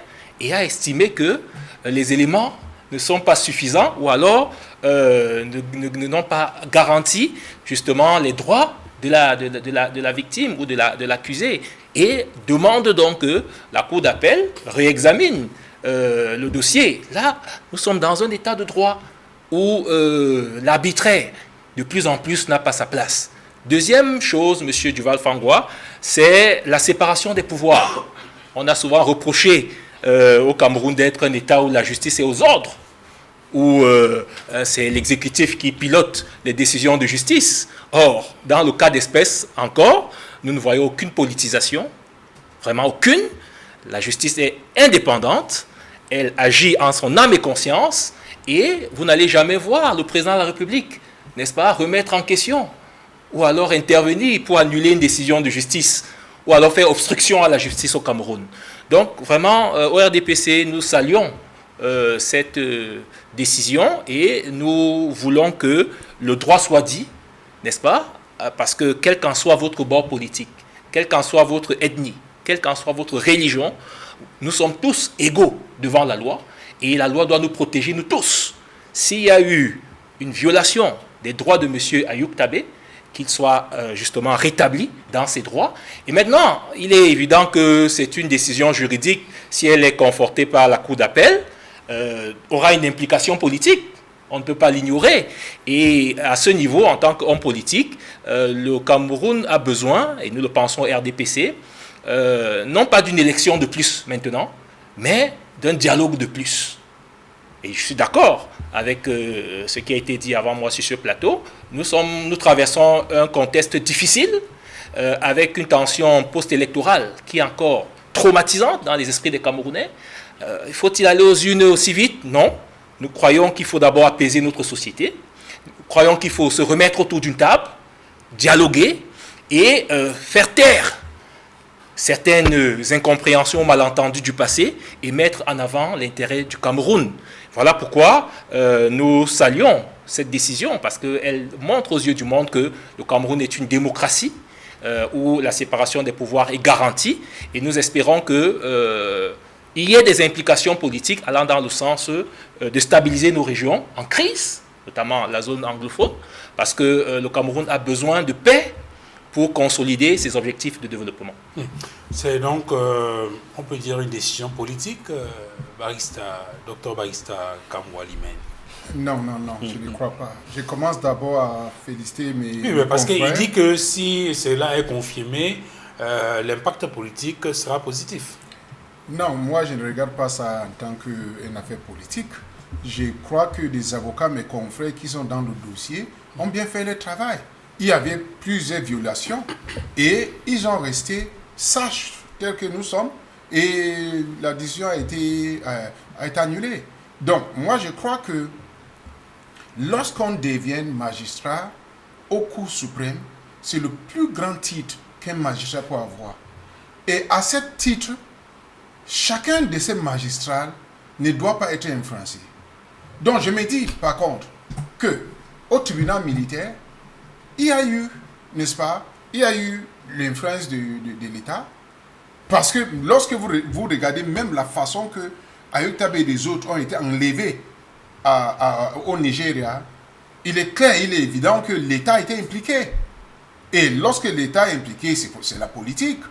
et a estimé que les éléments ne sont pas suffisants ou alors n'ont pas garanti justement les droits de la victime ou de l'accusé et demande donc que la Cour d'appel réexamine le dossier. Là, nous sommes dans un état de droit où l'arbitraire, de plus en plus, n'a pas sa place. Deuxième chose, M. Duval Fangwa, c'est la séparation des pouvoirs. On a souvent reproché au Cameroun d'être un État où la justice est aux ordres, où c'est l'exécutif qui pilote les décisions de justice. Or, dans le cas d'espèce encore, nous ne voyons aucune politisation, vraiment aucune. La justice est indépendante, elle agit en son âme et conscience, et vous n'allez jamais voir le président de la République, n'est-ce pas, remettre en question, ou alors intervenir pour annuler une décision de justice, ou alors faire obstruction à la justice au Cameroun. Donc, vraiment, au RDPC, nous saluons cette décision et nous voulons que le droit soit dit, n'est-ce pas? Parce que quel qu'en soit votre bord politique, quelle qu'en soit votre ethnie, quelle qu'en soit votre religion, nous sommes tous égaux devant la loi et la loi doit nous protéger, nous tous. S'il y a eu une violation des droits de M. Ayoub Tabé, qu'il soit justement rétabli dans ses droits. Et maintenant, il est évident que c'est une décision juridique, si elle est confortée par la Cour d'appel, aura une implication politique. On ne peut pas l'ignorer. Et à ce niveau, en tant qu'homme politique, le Cameroun a besoin, et nous le pensons RDPC, non pas d'une élection de plus maintenant, mais d'un dialogue de plus. Et je suis d'accord avec ce qui a été dit avant moi sur ce plateau. Nous traversons un contexte difficile, avec une tension post-électorale qui est encore traumatisante dans les esprits des Camerounais. Faut-il aller aux urnes aussi vite? Non. Nous croyons qu'il faut d'abord apaiser notre société. Nous croyons qu'il faut se remettre autour d'une table, dialoguer et faire taire certaines incompréhensions, malentendus du passé et mettre en avant l'intérêt du Cameroun. Voilà pourquoi nous saluons cette décision, parce qu'elle montre aux yeux du monde que le Cameroun est une démocratie où la séparation des pouvoirs est garantie, et nous espérons qu'il y ait des implications politiques allant dans le sens de stabiliser nos régions en crise, notamment la zone anglophone, parce que le Cameroun a besoin de paix pour consolider ses objectifs de développement. C'est donc, on peut dire, une décision politique, Dr Barista Kamwa-Limene. Non, je ne crois pas. Je commence d'abord à féliciter mes Oui, mais parce qu'il confrères. dit que si cela est confirmé, l'impact politique sera positif. Non, moi je ne regarde pas ça en tant qu'une affaire politique. Je crois que des avocats, mes confrères qui sont dans le dossier, ont bien fait le travail. Il y avait plusieurs violations et ils ont resté sages tels que nous sommes, et la décision a été annulée. Donc, moi je crois que lorsqu'on devient magistrat au Cour suprême, c'est le plus grand titre qu'un magistrat peut avoir. Et à ce titre, chacun de ces magistrats ne doit pas être influencé. Donc je me dis par contre que au tribunal militaire, il y a eu, n'est-ce pas, il y a eu l'influence de l'État, parce que lorsque vous regardez même la façon que Ayoub Tabé et les autres ont été enlevés au Nigeria, il est clair, il est évident que l'État a été impliqué. Et lorsque l'État est impliqué, c'est la politique.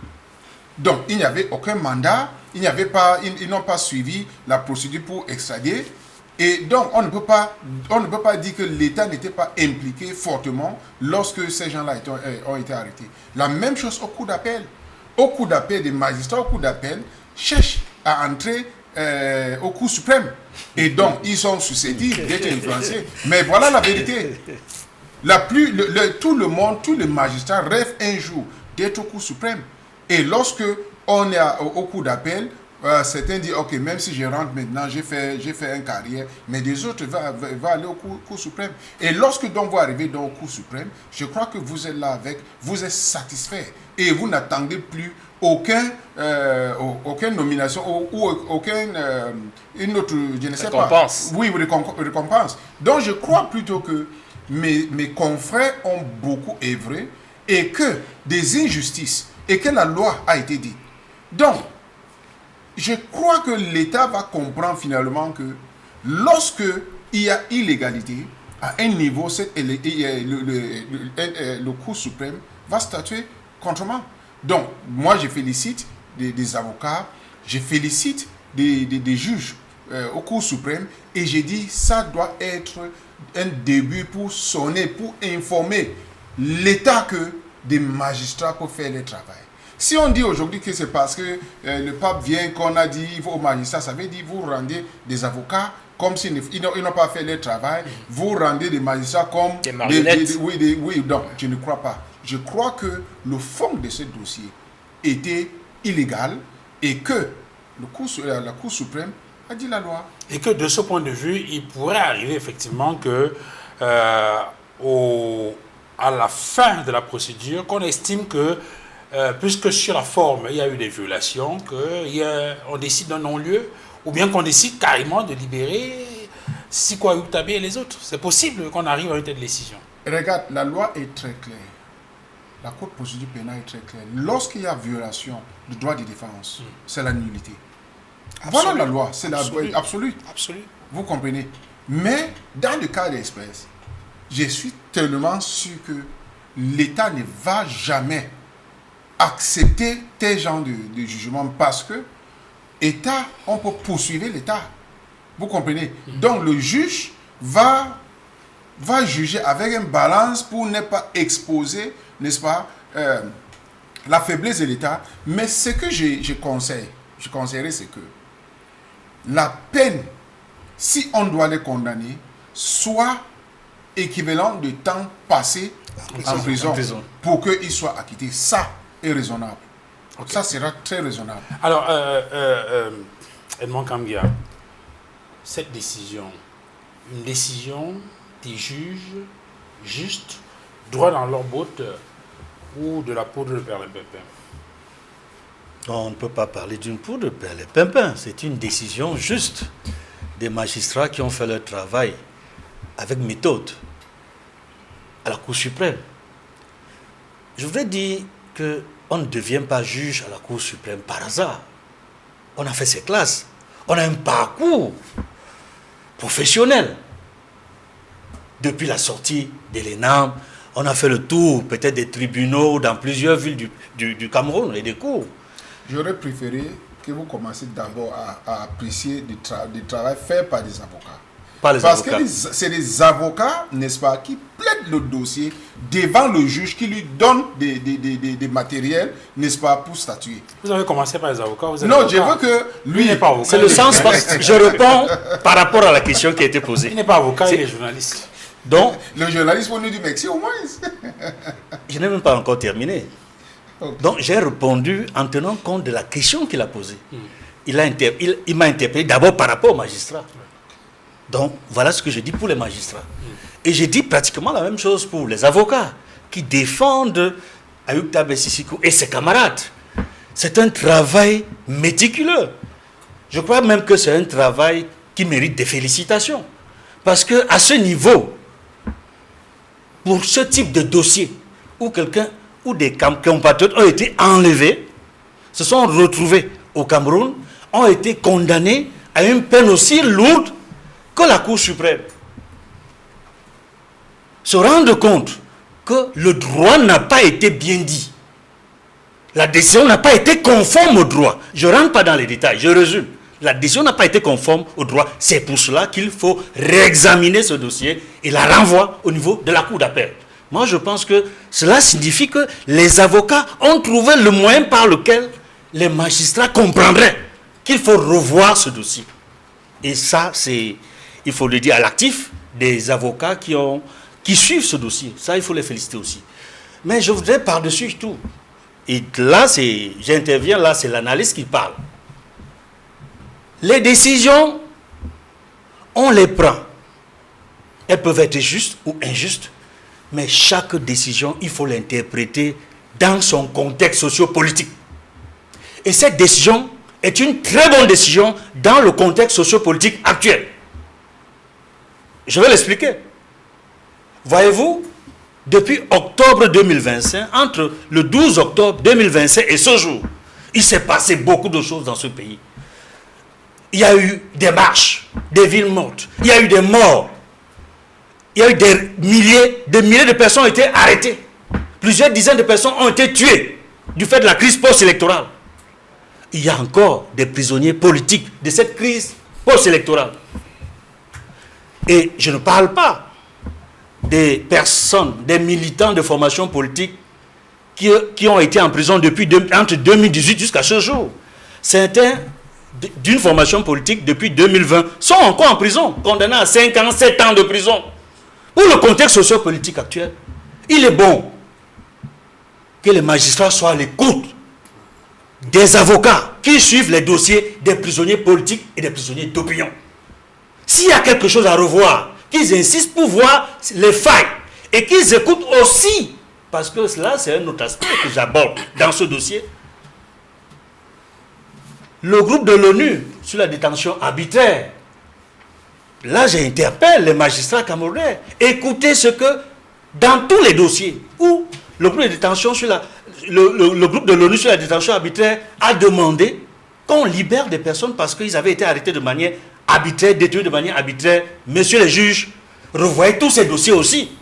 Donc il n'y avait aucun mandat, ils n'ont pas suivi la procédure pour extrader. Et donc, on ne peut pas dire que l'État n'était pas impliqué fortement lorsque ces gens-là ont été arrêtés. La même chose au cours d'appel. Au cours d'appel, des magistrats au cours d'appel cherchent à entrer au Cour suprême. Et donc, ils sont susceptibles d'être influencés. Mais voilà la vérité. Tout le monde, tous les magistrats rêvent un jour d'être au Cour suprême. Et lorsque on est au cours d'appel, certains disent, ok, même si je rentre maintenant, j'ai fait une carrière, mais des autres vont aller au cours suprême. Et lorsque donc vous arrivez dans le cours suprême, je crois que vous êtes là vous êtes satisfait et vous n'attendez plus aucune nomination ou aucune une autre, je ne sais récompense. Pas. Oui, récompense. Donc je crois plutôt que mes confrères ont beaucoup œuvré et que des injustices et que la loi a été dite. Donc, je crois que l'État va comprendre finalement que lorsque il y a illégalité, à un niveau, le Cour suprême va statuer contrement. Donc, moi, je félicite des avocats, je félicite des juges au Cour suprême, et je dis ça doit être un début pour sonner, pour informer l'État que des magistrats peuvent faire le travail. Si on dit aujourd'hui que c'est parce que le pape vient qu'on a dit au magistrat, ça veut dire vous rendez des avocats comme s'ils n'ont pas fait leur travail, vous rendez des magistrats comme des marionnettes. Oui, donc je ne crois pas. Je crois que le fond de ce dossier était illégal et que la Cour suprême a dit la loi. Et que de ce point de vue, il pourrait arriver effectivement que à la fin de la procédure, qu'on estime que, puisque sur la forme, il y a eu des violations, qu'on décide d'un non-lieu, ou bien qu'on décide carrément de libérer Siko Ayub Tabé et les autres. C'est possible qu'on arrive à une telle décision. Regarde, la loi est très claire. La Cour de procédure pénale est très claire. Lorsqu'il y a violation du droit de défense, c'est la nullité. Voilà la loi, c'est la loi absolue. Absolu. Vous comprenez? Mais dans le cas d'espèce, je suis tellement sûr que l'État ne va jamais accepter tel genre de jugement parce que l'État, on peut poursuivre l'État. Vous comprenez? Donc le juge va juger avec une balance pour ne pas exposer, n'est-ce pas, la faiblesse de l'État. Mais ce que je conseillerais, c'est que la peine, si on doit les condamner, soit équivalent de temps passé en prison pour qu'ils soient acquittés. Ça est raisonnable. Okay. Ça sera très raisonnable. Alors, Edmond Kamgia, cette décision, une décision des juges juste, droit dans leur botte ou de la poudre de perlimpinpin? On ne peut pas parler d'une poudre de perlimpinpin. C'est une décision juste des magistrats qui ont fait leur travail avec méthode à la Cour suprême. Je voudrais dire qu'on ne devient pas juge à la Cour suprême par hasard. On a fait ses classes. On a un parcours professionnel. Depuis la sortie de l'ENAM, on a fait le tour peut-être des tribunaux dans plusieurs villes du Cameroun et des cours. J'aurais préféré que vous commenciez d'abord à apprécier du travail fait par des avocats. Parce que c'est les avocats, n'est-ce pas, qui plaident le dossier devant le juge, qui lui donne des matériels, n'est-ce pas, pour statuer. Vous avez commencé par les avocats? Non, je veux que lui n'est pas avocat. C'est le sens. Je réponds par rapport à la question qui a été posée. Il n'est pas avocat, il est journaliste. Donc, le journaliste pour nous dire merci au moins. Je n'ai même pas encore terminé. Okay. Donc, j'ai répondu en tenant compte de la question qu'il a posée. Il m'a interpellé d'abord par rapport au magistrat. Donc, voilà ce que je dis pour les magistrats. Et je dis pratiquement la même chose pour les avocats qui défendent Ayub Tabé Sisiko et ses camarades. C'est un travail méticuleux. Je crois même que c'est un travail qui mérite des félicitations. Parce qu'à ce niveau, pour ce type de dossier, où quelqu'un ou des compatriotes ont été enlevés, se sont retrouvés au Cameroun, ont été condamnés à une peine aussi lourde que la Cour suprême. Se rendre compte que le droit n'a pas été bien dit. La décision n'a pas été conforme au droit. Je ne rentre pas dans les détails, je résume. La décision n'a pas été conforme au droit. C'est pour cela qu'il faut réexaminer ce dossier et la renvoie au niveau de la Cour d'appel. Moi, je pense que cela signifie que les avocats ont trouvé le moyen par lequel les magistrats comprendraient qu'il faut revoir ce dossier. Et ça, c'est, il faut le dire, à l'actif des avocats qui suivent ce dossier. Ça, il faut les féliciter aussi. Mais je voudrais par-dessus tout, et là, j'interviens, là, c'est l'analyste qui parle. Les décisions, on les prend. Elles peuvent être justes ou injustes, mais chaque décision, il faut l'interpréter dans son contexte sociopolitique. Et cette décision est une très bonne décision dans le contexte sociopolitique actuel. Je vais l'expliquer. Voyez-vous, depuis octobre 2025, entre le 12 octobre 2025 et ce jour, il s'est passé beaucoup de choses dans ce pays. Il y a eu des marches, des villes mortes, il y a eu des morts, il y a eu des milliers de personnes ont été arrêtées. Plusieurs dizaines de personnes ont été tuées du fait de la crise post-électorale. Il y a encore des prisonniers politiques de cette crise post-électorale. Et je ne parle pas des personnes, des militants de formation politique qui ont été en prison entre 2018 jusqu'à ce jour. Certains d'une formation politique depuis 2020 sont encore en prison, condamnés à 5 ans, 7 ans de prison. Pour le contexte socio-politique actuel, il est bon que les magistrats soient à l'écoute des avocats qui suivent les dossiers des prisonniers politiques et des prisonniers d'opinion. S'il y a quelque chose à revoir, qu'ils insistent pour voir les failles et qu'ils écoutent aussi, parce que là c'est un autre aspect que j'aborde dans ce dossier, le groupe de l'ONU sur la détention arbitraire. Là j'interpelle les magistrats camerounais, écoutez ce que dans tous les dossiers où le groupe de détention le groupe de l'ONU sur la détention arbitraire a demandé qu'on libère des personnes parce qu'ils avaient été arrêtés de manière arbitraire, détenus de manière arbitraire. Messieurs les juges, revoyez tous ces dossiers aussi.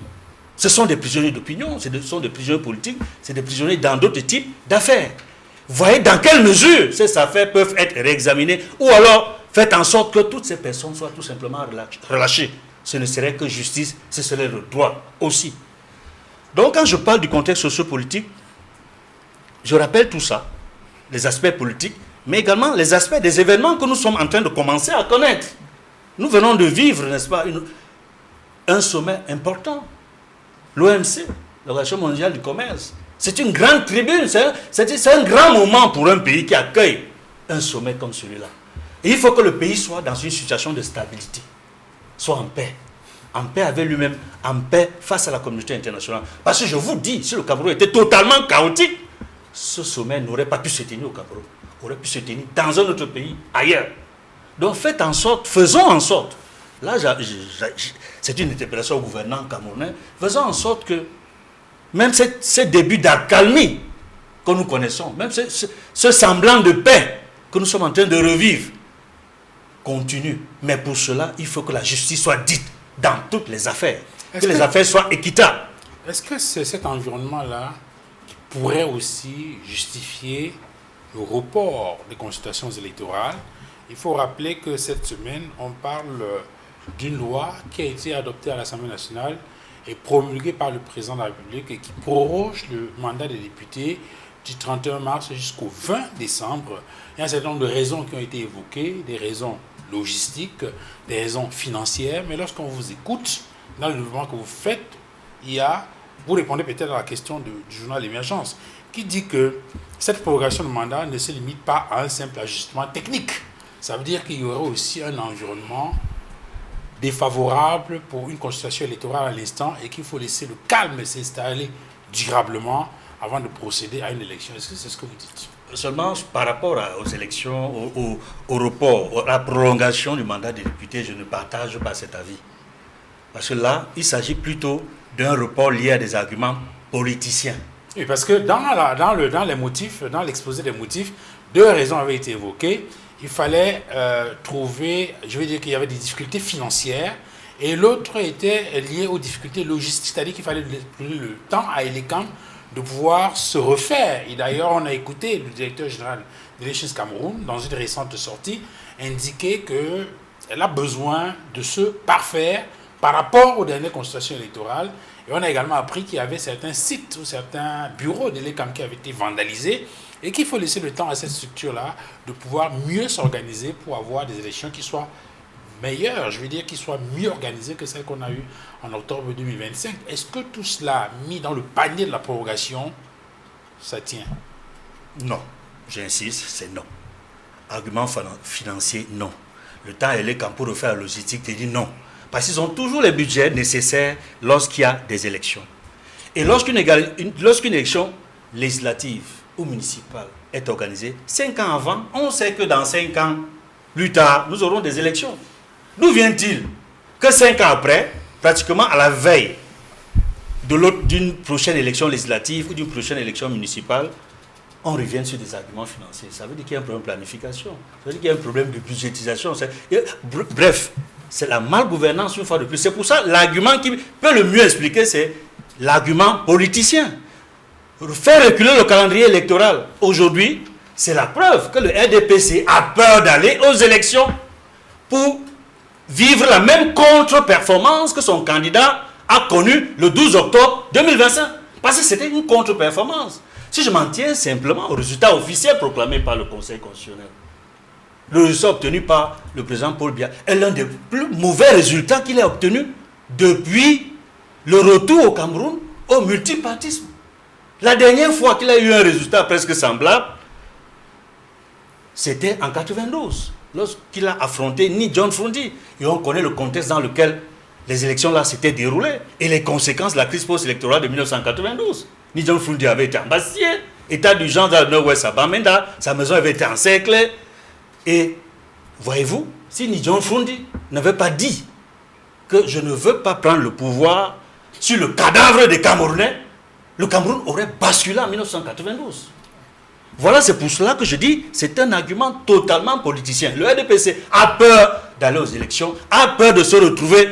Ce sont des prisonniers d'opinion, ce sont des prisonniers politiques, c'est des prisonniers dans d'autres types d'affaires. Voyez dans quelle mesure ces affaires peuvent être réexaminées ou alors faites en sorte que toutes ces personnes soient tout simplement relâchées. Ce ne serait que justice, ce serait le droit aussi. Donc quand je parle du contexte socio-politique, je rappelle tout ça, les aspects politiques, mais également les aspects des événements que nous sommes en train de commencer à connaître. Nous venons de vivre, n'est-ce pas, un sommet important. L'OMC, l'Organisation mondiale du commerce. C'est une grande tribune, c'est un grand moment pour un pays qui accueille un sommet comme celui-là. Et il faut que le pays soit dans une situation de stabilité, soit en paix avec lui-même, en paix face à la communauté internationale. Parce que je vous dis, si le Cameroun était totalement chaotique, ce sommet n'aurait pas pu se tenir au Cameroun, aurait pu se tenir dans un autre pays, ailleurs. Donc faites en sorte, faisons en sorte, là c'est une interpellation au gouvernement camerounais, faisons en sorte que même ce début d'accalmie que nous connaissons, même ce semblant de paix que nous sommes en train de revivre, continue. Mais pour cela, il faut que la justice soit dite dans toutes les affaires, que les affaires soient équitables. Est-ce que c'est cet environnement-là qui pourrait aussi justifier le report des consultations électorales? Il faut rappeler que cette semaine, on parle d'une loi qui a été adoptée à l'Assemblée nationale et promulguée par le président de la République et qui proroge le mandat des députés du 31 mars jusqu'au 20 décembre. Il y a un certain nombre de raisons qui ont été évoquées, des raisons logistiques, des raisons financières, mais lorsqu'on vous écoute, dans le développement que vous faites, vous répondez peut-être à la question du journal L'Émergence, qui dit que cette prorogation de mandat ne se limite pas à un simple ajustement technique. Ça veut dire qu'il y aurait aussi un environnement défavorable pour une consultation électorale à l'instant et qu'il faut laisser le calme s'installer durablement avant de procéder à une élection. Est-ce que c'est ce que vous dites? Seulement par rapport aux élections, au report, à la prolongation du mandat des députés, je ne partage pas cet avis. Parce que là, il s'agit plutôt d'un report lié à des arguments politiciens. Oui, parce que dans les motifs, dans l'exposé des motifs, deux raisons avaient été évoquées. Il fallait trouver, je veux dire qu'il y avait des difficultés financières, et l'autre était lié aux difficultés logistiques, c'est-à-dire qu'il fallait donner le temps à Elecam de pouvoir se refaire. Et d'ailleurs, on a écouté le directeur général d'Elections Cameroun, dans une récente sortie, indiquer qu'elle a besoin de se parfaire par rapport aux dernières consultations électorales. Et on a également appris qu'il y avait certains sites ou certains bureaux d'Elecam qui avaient été vandalisés et qu'il faut laisser le temps à cette structure-là de pouvoir mieux s'organiser pour avoir des élections qui soient meilleures, je veux dire, qui soient mieux organisées que celles qu'on a eues en octobre 2025. Est-ce que tout cela, mis dans le panier de la prorogation, ça tient? Non, j'insiste, c'est non. Argument financier, non. Le temps est là quand pour refaire la logistique, tu dis non. Parce qu'ils ont toujours les budgets nécessaires lorsqu'il y a des élections. Et lorsqu'une élection législative ou municipale est organisée, 5 ans avant, on sait que dans 5 ans, plus tard, nous aurons des élections. D'où vient-il que 5 ans après, pratiquement à la veille d'une prochaine élection législative ou d'une prochaine élection municipale, on revient sur des arguments financiers? Ça veut dire qu'il y a un problème de planification, ça veut dire qu'il y a un problème de budgétisation. Bref, c'est la malgouvernance une fois de plus. C'est pour ça l'argument qui peut le mieux expliquer, c'est l'argument politicien. Faire reculer le calendrier électoral aujourd'hui, c'est la preuve que le RDPC a peur d'aller aux élections pour vivre la même contre-performance que son candidat a connue le 12 octobre 2025. Parce que c'était une contre-performance. Si je m'en tiens simplement au résultat officiel proclamé par le Conseil constitutionnel, le résultat obtenu par le président Paul Biya est l'un des plus mauvais résultats qu'il ait obtenu depuis le retour au Cameroun au multipartisme. La dernière fois qu'il a eu un résultat presque semblable, c'était en 92, lorsqu'il a affronté ni John Frundi. Et on connaît le contexte dans lequel les élections là s'étaient déroulées et les conséquences de la crise post-électorale de 1992. Ni John Frundi avait été embastillé, état d'urgence dans le nord-ouest à Bamenda, sa maison avait été encerclée. Et voyez-vous, si ni John Frundi n'avait pas dit que je ne veux pas prendre le pouvoir sur le cadavre des Camerounais, le Cameroun aurait basculé en 1992. Voilà, c'est pour cela que je dis, c'est un argument totalement politicien. Le RDPC a peur d'aller aux élections, a peur de se retrouver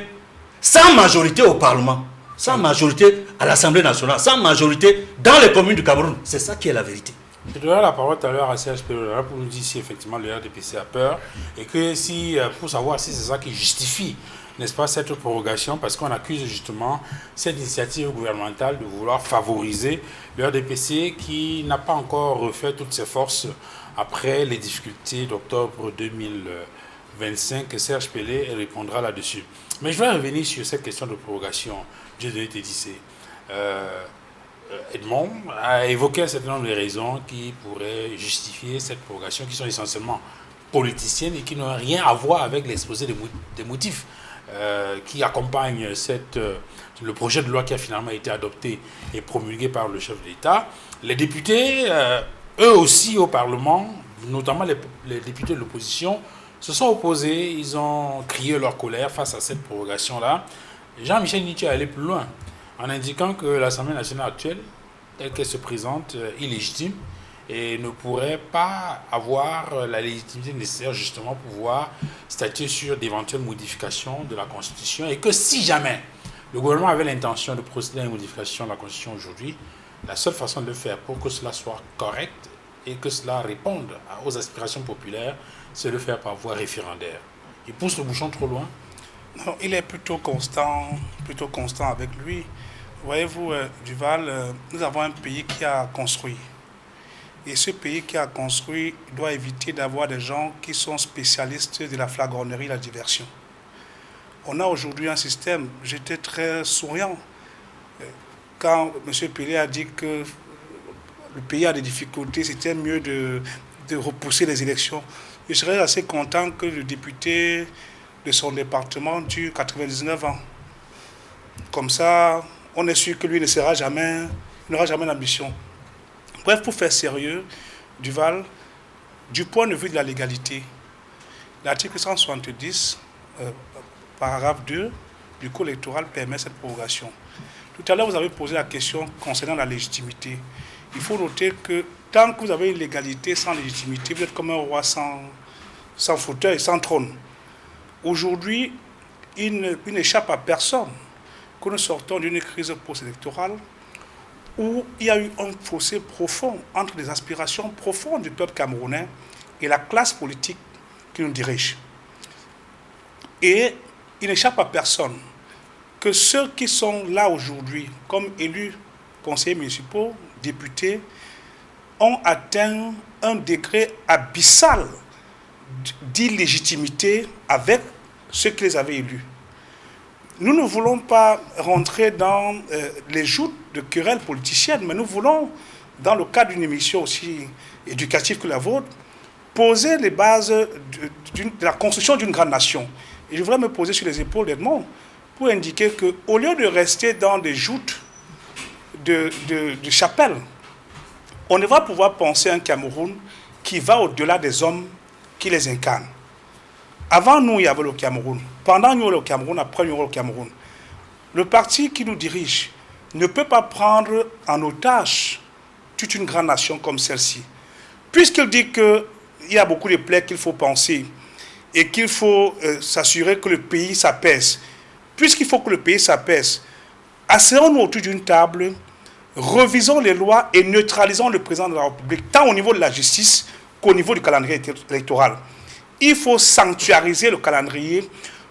sans majorité au Parlement, sans majorité à l'Assemblée nationale, sans majorité dans les communes du Cameroun. C'est ça qui est la vérité. Je donnerai la parole tout à l'heure à Serge Pellola pour nous dire si effectivement le RDPC a peur et que si, pour savoir si c'est ça qui justifie, n'est-ce pas, cette prorogation, parce qu'on accuse justement cette initiative gouvernementale de vouloir favoriser le RDPC qui n'a pas encore refait toutes ses forces après les difficultés d'octobre 2025. Serge Pelé répondra là-dessus. Mais je vais revenir sur cette question de prorogation. Dieudonné Tédissé. Edmond a évoqué un certain nombre de raisons qui pourraient justifier cette prorogation, qui sont essentiellement politiciennes et qui n'ont rien à voir avec l'exposé des motifs qui accompagnent le projet de loi qui a finalement été adopté et promulgué par le chef de l'État. Les députés, eux aussi au Parlement, notamment les députés de l'opposition, se sont opposés, ils ont crié leur colère face à cette prorogation-là. Jean-Michel Nithieu est allé plus loin en indiquant que l'Assemblée nationale actuelle, telle qu'elle se présente, illégitime et ne pourrait pas avoir la légitimité nécessaire justement pour pouvoir statuer sur d'éventuelles modifications de la Constitution et que si jamais le gouvernement avait l'intention de procéder à une modification de la Constitution aujourd'hui, la seule façon de le faire pour que cela soit correct et que cela réponde aux aspirations populaires, c'est de le faire par voie référendaire. Il pousse le bouchon trop loin. Non, il est plutôt constant avec lui. Voyez-vous, Duval, nous avons un pays qui a construit. Et ce pays qui a construit doit éviter d'avoir des gens qui sont spécialistes de la flagornerie, la diversion. On a aujourd'hui un système, j'étais très souriant quand M. Pelé a dit que le pays a des difficultés, c'était mieux de repousser les élections. Je serais assez content que le député de son département dure 99 ans. Comme ça, on est sûr que lui n'aura jamais l'ambition. Bref, pour faire sérieux, Duval, du point de vue de la légalité, l'article 170, paragraphe 2 du Code électoral permet cette prorogation. Tout à l'heure, vous avez posé la question concernant la légitimité. Il faut noter que tant que vous avez une légalité sans légitimité, vous êtes comme un roi sans fauteuil, sans trône. Aujourd'hui, il n'échappe à personne que nous sortons d'une crise post-électorale où il y a eu un fossé profond entre les aspirations profondes du peuple camerounais et la classe politique qui nous dirige. Et il n'échappe à personne que ceux qui sont là aujourd'hui, comme élus, conseillers municipaux, députés, ont atteint un degré abyssal d'illégitimité avec ceux qui les avaient élus. Nous ne voulons pas rentrer dans les joutes de querelles politiciennes, mais nous voulons, dans le cadre d'une émission aussi éducative que la vôtre, poser les bases de la construction d'une grande nation. Et je voudrais me poser sur les épaules d'Edmond pour indiquer qu'au lieu de rester dans des joutes de chapelle, on devra pouvoir penser un Cameroun qui va au-delà des hommes qui les incarnent. Avant nous, il y avait le Cameroun. Pendant nous, le Cameroun, après nous, le Cameroun. Le parti qui nous dirige ne peut pas prendre en otage toute une grande nation comme celle-ci. Puisqu'il dit qu'il y a beaucoup de plaies qu'il faut penser et qu'il faut s'assurer que le pays s'apaise. Puisqu'il faut que le pays s'apaise, asseyons-nous autour d'une table, revisons les lois et neutralisons le président de la République, tant au niveau de la justice qu'au niveau du calendrier électoral. Il faut sanctuariser le calendrier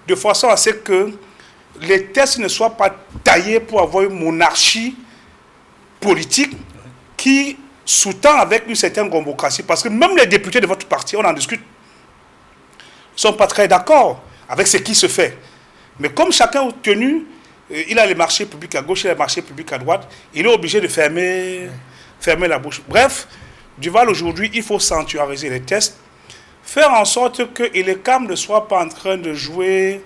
de façon à ce que les tests ne soient pas taillés pour avoir une monarchie politique qui sous-tend avec une certaine gombocratie. Parce que même les députés de votre parti, on en discute, ne sont pas très d'accord avec ce qui se fait. Mais comme chacun est tenu, il a les marchés publics à gauche, il a les marchés publics à droite, il est obligé de fermer la bouche. Bref, Duval, aujourd'hui, il faut sanctuariser les tests, faire en sorte que l'ECAM ne soit pas en train de jouer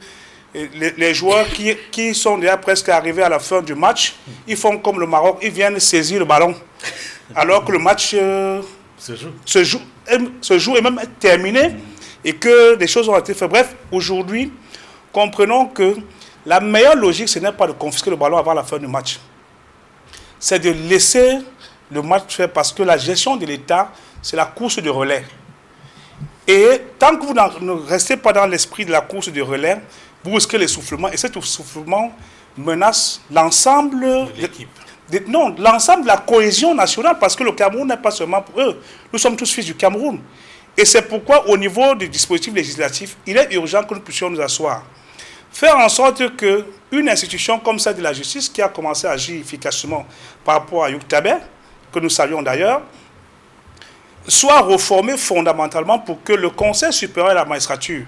les joueurs qui sont déjà presque arrivés à la fin du match. Ils font comme le Maroc, ils viennent saisir le ballon, alors que le match se joue et même est terminé, et que des choses ont été faites. Bref, aujourd'hui, comprenons que la meilleure logique, ce n'est pas de confisquer le ballon avant la fin du match. C'est de laisser le match faire, parce que la gestion de l'État, c'est la course de relais. Et tant que vous ne restez pas dans l'esprit de la course de relais, vous risquez l'essoufflement. Et cet essoufflement menace l'ensemble de l'équipe. Non, l'ensemble de la cohésion nationale, parce que le Cameroun n'est pas seulement pour eux. Nous sommes tous fils du Cameroun. Et c'est pourquoi, au niveau du dispositif législatif, il est urgent que nous puissions nous asseoir. Faire en sorte qu'une institution comme celle de la justice, qui a commencé à agir efficacement par rapport à Youktabé, que nous saluons d'ailleurs, soit réformée fondamentalement pour que le Conseil supérieur de la magistrature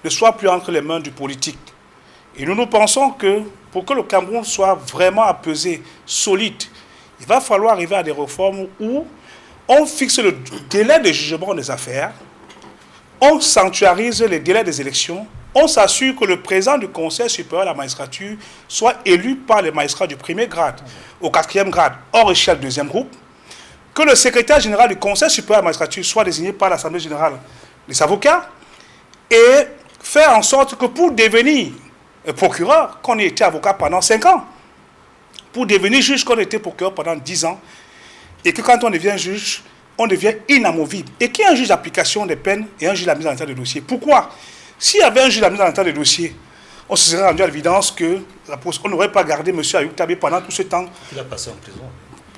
ne soit plus entre les mains du politique. Et nous pensons que pour que le Cameroun soit vraiment apaisé, solide, il va falloir arriver à des réformes où on fixe le délai de jugement des affaires, on sanctuarise les délais des élections, on s'assure que le président du Conseil supérieur de la magistrature soit élu par les magistrats du premier grade au quatrième grade, hors échelle deuxième groupe, que le secrétaire général du Conseil supérieur de la magistrature soit désigné par l'Assemblée générale des avocats, et faire en sorte que pour devenir procureur, qu'on ait été avocat pendant 5 ans, pour devenir juge, qu'on ait été procureur pendant 10 ans, et que quand on devient juge, on devient inamovible. Et qu'il y ait un juge d'application des peines et un juge de la mise en état de dossier. Pourquoi? S'il y avait un juge de la mise en état de dossier, on se serait rendu à l'évidence qu'on n'aurait pas gardé M. Ayoub Tabé pendant tout ce temps. Il a passé en prison.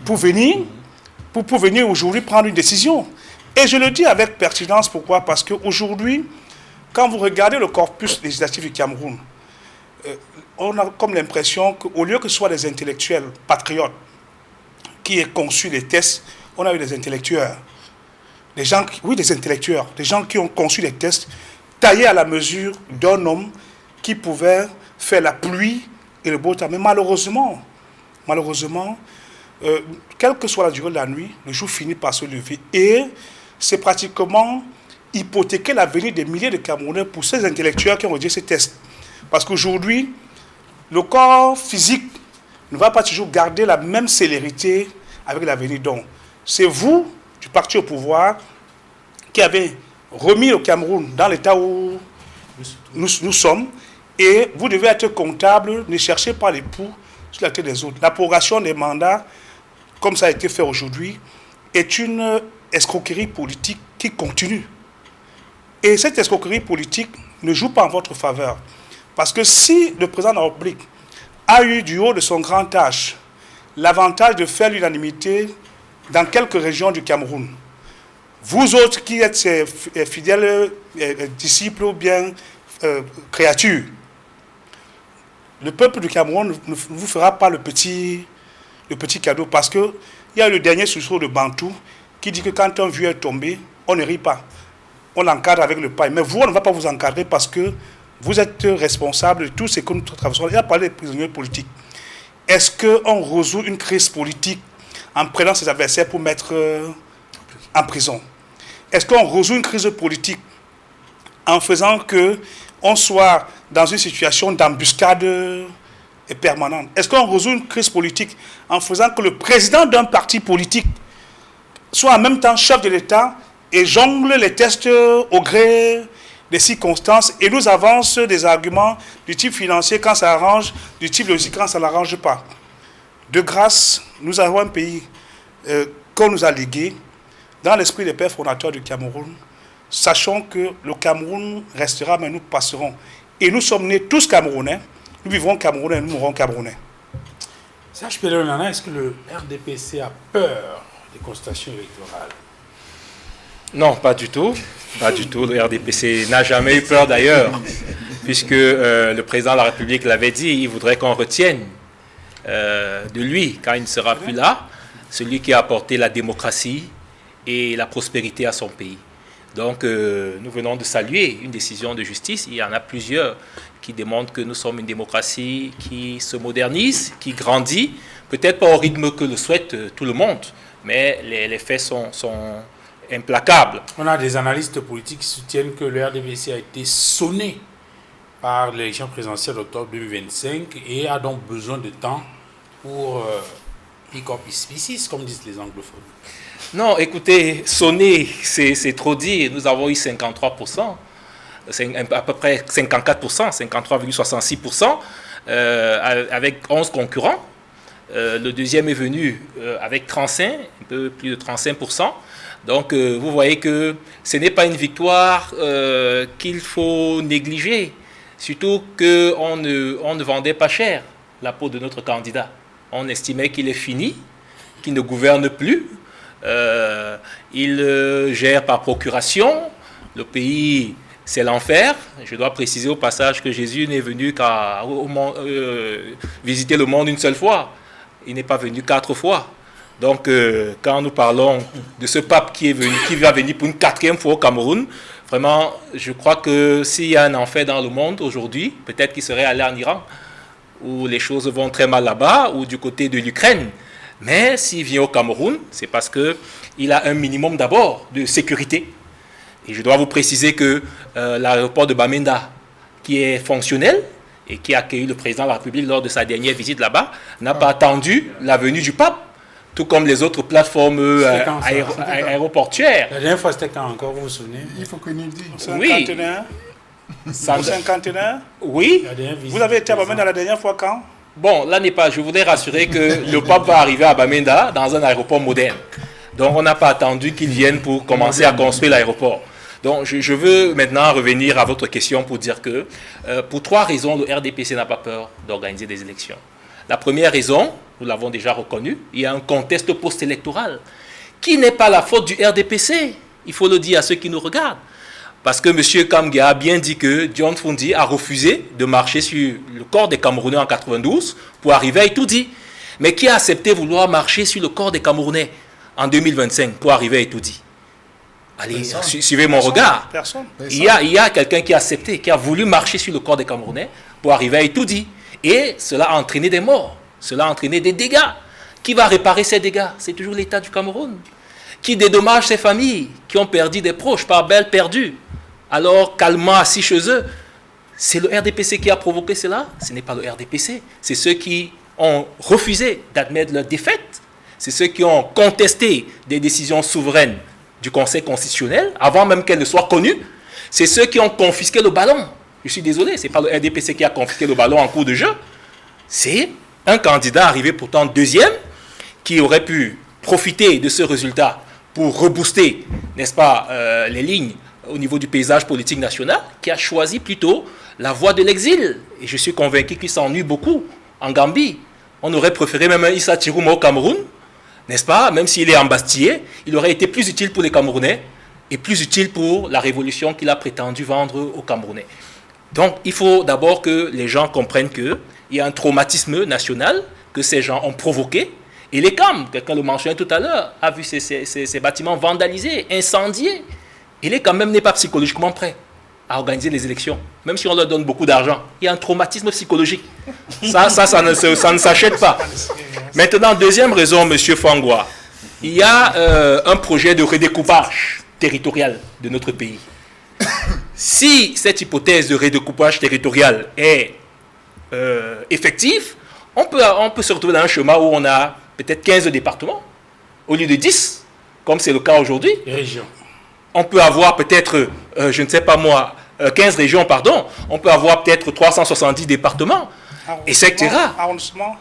Pour venir aujourd'hui prendre une décision. Et je le dis avec pertinence, pourquoi? Parce qu'aujourd'hui, quand vous regardez le corpus législatif du Cameroun, on a comme l'impression qu'au lieu que ce soit des intellectuels patriotes qui aient conçu les tests, on a eu des intellectuels. Des gens qui ont conçu les tests taillés à la mesure d'un homme qui pouvait faire la pluie et le beau temps. Mais malheureusement, quelle que soit la durée de la nuit, le jour finit par se lever. Et c'est pratiquement hypothéquer l'avenir des milliers de Camerounais pour ces intellectuels qui ont rédigé ces tests. Parce qu'aujourd'hui, le corps physique ne va pas toujours garder la même célérité avec l'avenir. Donc, c'est vous, du parti au pouvoir, qui avez remis le Cameroun dans l'état où nous sommes, et vous devez être comptable, ne cherchez pas les poux sur la tête des autres. La prorogation des mandats, comme ça a été fait aujourd'hui, est une escroquerie politique qui continue. Et cette escroquerie politique ne joue pas en votre faveur. Parce que si le président de la République a eu du haut de son grand âge l'avantage de faire l'unanimité dans quelques régions du Cameroun, vous autres qui êtes ses fidèles disciples ou bien créatures, le peuple du Cameroun ne vous fera pas le petit cadeau, parce qu'il y a le dernier sursaut de Bantou qui dit que quand un vieux est tombé, on ne rit pas. On l'encadre avec le paille. Mais vous, on ne va pas vous encadrer parce que vous êtes responsable de tout ce que nous traversons. Il a parlé des prisonniers politiques. Est-ce qu'on résout une crise politique en prenant ses adversaires pour mettre en prison? Est-ce qu'on résout une crise politique en faisant qu'on soit dans une situation d'embuscade permanente? Est-ce qu'on résout une crise politique en faisant que le président d'un parti politique soit en même temps chef de l'État et jongle les tests au gré des circonstances et nous avance des arguments du type financier quand ça arrange, du type logique quand ça ne l'arrange pas? De grâce, nous avons un pays qu'on nous a légué dans l'esprit des pères fondateurs du Cameroun. Sachons que le Cameroun restera, mais nous passerons. Et nous sommes nés tous Camerounais, nous vivrons Camerounais et nous mourrons Camerounais. Serge Pelé-Onana, est-ce que le RDPC a peur des consultations électorales? Non, pas du tout. Pas du tout. Le RDPC n'a jamais eu peur d'ailleurs, puisque le président de la République l'avait dit, il voudrait qu'on retienne de lui quand il ne sera plus là. celui qui a apporté la démocratie et la prospérité à son pays. Donc, nous venons de saluer une décision de justice. Il y en a plusieurs qui démontrent que nous sommes une démocratie qui se modernise, qui grandit, peut-être pas au rythme que le souhaite tout le monde, mais les faits sont implacables. On a des analystes politiques qui soutiennent que le RDPC a été sonné par l'élection présidentielle d'octobre 2025 et a donc besoin de temps pour pick up his pieces, comme disent les anglophones. Non, écoutez, sonner, c'est trop dire. Nous avons eu 53%, à peu près 54%, 53,66%, avec 11 concurrents. Le deuxième est venu avec 35, un peu plus de 35%. Donc, vous voyez que ce n'est pas une victoire qu'il faut négliger. Surtout qu'on ne vendait pas cher la peau de notre candidat. On estimait qu'il est fini, qu'il ne gouverne plus. Il gère par procuration. Le pays, c'est l'enfer. Je dois préciser au passage que Jésus n'est venu qu'à visiter le monde une seule fois. Il n'est pas venu 4 fois. Donc, quand nous parlons de ce pape qui va venir pour une 4e fois au Cameroun, vraiment, je crois que s'il y a un enfer dans le monde aujourd'hui, peut-être qu'il serait allé en Iran, où les choses vont très mal là-bas, ou du côté de l'Ukraine. Mais s'il vient au Cameroun, c'est parce qu'il a un minimum d'abord de sécurité. Et je dois vous préciser que l'aéroport de Bamenda, qui est fonctionnel et qui a accueilli le président de la République lors de sa dernière visite là-bas, n'a pas attendu la venue du pape, tout comme les autres plateformes aéroportuaires. La dernière fois, c'était quand encore, vous vous souvenez? Il faut que nous le disions. Oui. 51. Oui. Vous avez été à Bamenda la dernière fois quand? Bon, là n'est pas. Je voudrais rassurer que le pape va arriver à Bamenda dans un aéroport moderne. Donc, on n'a pas attendu qu'il vienne pour commencer à construire l'aéroport. Donc, je veux maintenant revenir à votre question pour dire que, pour 3 raisons, le RDPC n'a pas peur d'organiser des élections. La première raison, nous l'avons déjà reconnu, il y a un contexte post-électoral qui n'est pas la faute du RDPC. Il faut le dire à ceux qui nous regardent. Parce que M. Kamga a bien dit que John Fundi a refusé de marcher sur le corps des Camerounais en 92 pour arriver à Itoudi. Mais qui a accepté vouloir marcher sur le corps des Camerounais en 2025 pour arriver à Itoudi? Allez, suivez mon regard. Personne. Il y a quelqu'un qui a accepté, qui a voulu marcher sur le corps des Camerounais pour arriver à Itoudi. Et cela a entraîné des morts, cela a entraîné des dégâts. Qui va réparer ces dégâts? C'est toujours l'État du Cameroun. Qui dédommage ces familles qui ont perdu des proches par balles perdues, alors calmement assis chez eux? C'est le RDPC qui a provoqué cela? Ce n'est pas le RDPC. C'est ceux qui ont refusé d'admettre leur défaite. C'est ceux qui ont contesté des décisions souveraines du Conseil constitutionnel, avant même qu'elles ne soient connues. C'est ceux qui ont confisqué le ballon. Je suis désolé, ce n'est pas le RDPC qui a confisqué le ballon en cours de jeu. C'est un candidat arrivé pourtant 2e, qui aurait pu profiter de ce résultat pour rebooster, n'est-ce pas, les lignes au niveau du paysage politique national, qui a choisi plutôt la voie de l'exil. Et je suis convaincu qu'il s'ennuie beaucoup en Gambie. On aurait préféré même un Issa Chirouma au Cameroun, n'est-ce pas? Même s'il est embastillé, il aurait été plus utile pour les Camerounais et plus utile pour la révolution qu'il a prétendu vendre aux Camerounais. Donc, il faut d'abord que les gens comprennent qu'il y a un traumatisme national que ces gens ont provoqué. Et les CAM, quelqu'un le mentionnait tout à l'heure, a vu ces bâtiments vandalisés, incendiés. Et les CAM même n'est pas psychologiquement prêt à organiser les élections, même si on leur donne beaucoup d'argent. Il y a un traumatisme psychologique. Ça ne s'achète pas. Maintenant, deuxième raison, M. Fangwa, il y a un projet de redécoupage territorial de notre pays. Si cette hypothèse de redécoupage territorial est effective, on peut se retrouver dans un schéma où on a peut-être 15 départements au lieu de 10, comme c'est le cas aujourd'hui. Les régions. On peut avoir peut-être, je ne sais pas moi, 15 régions, pardon. On peut avoir peut-être 370 départements, etc. Arrondissement.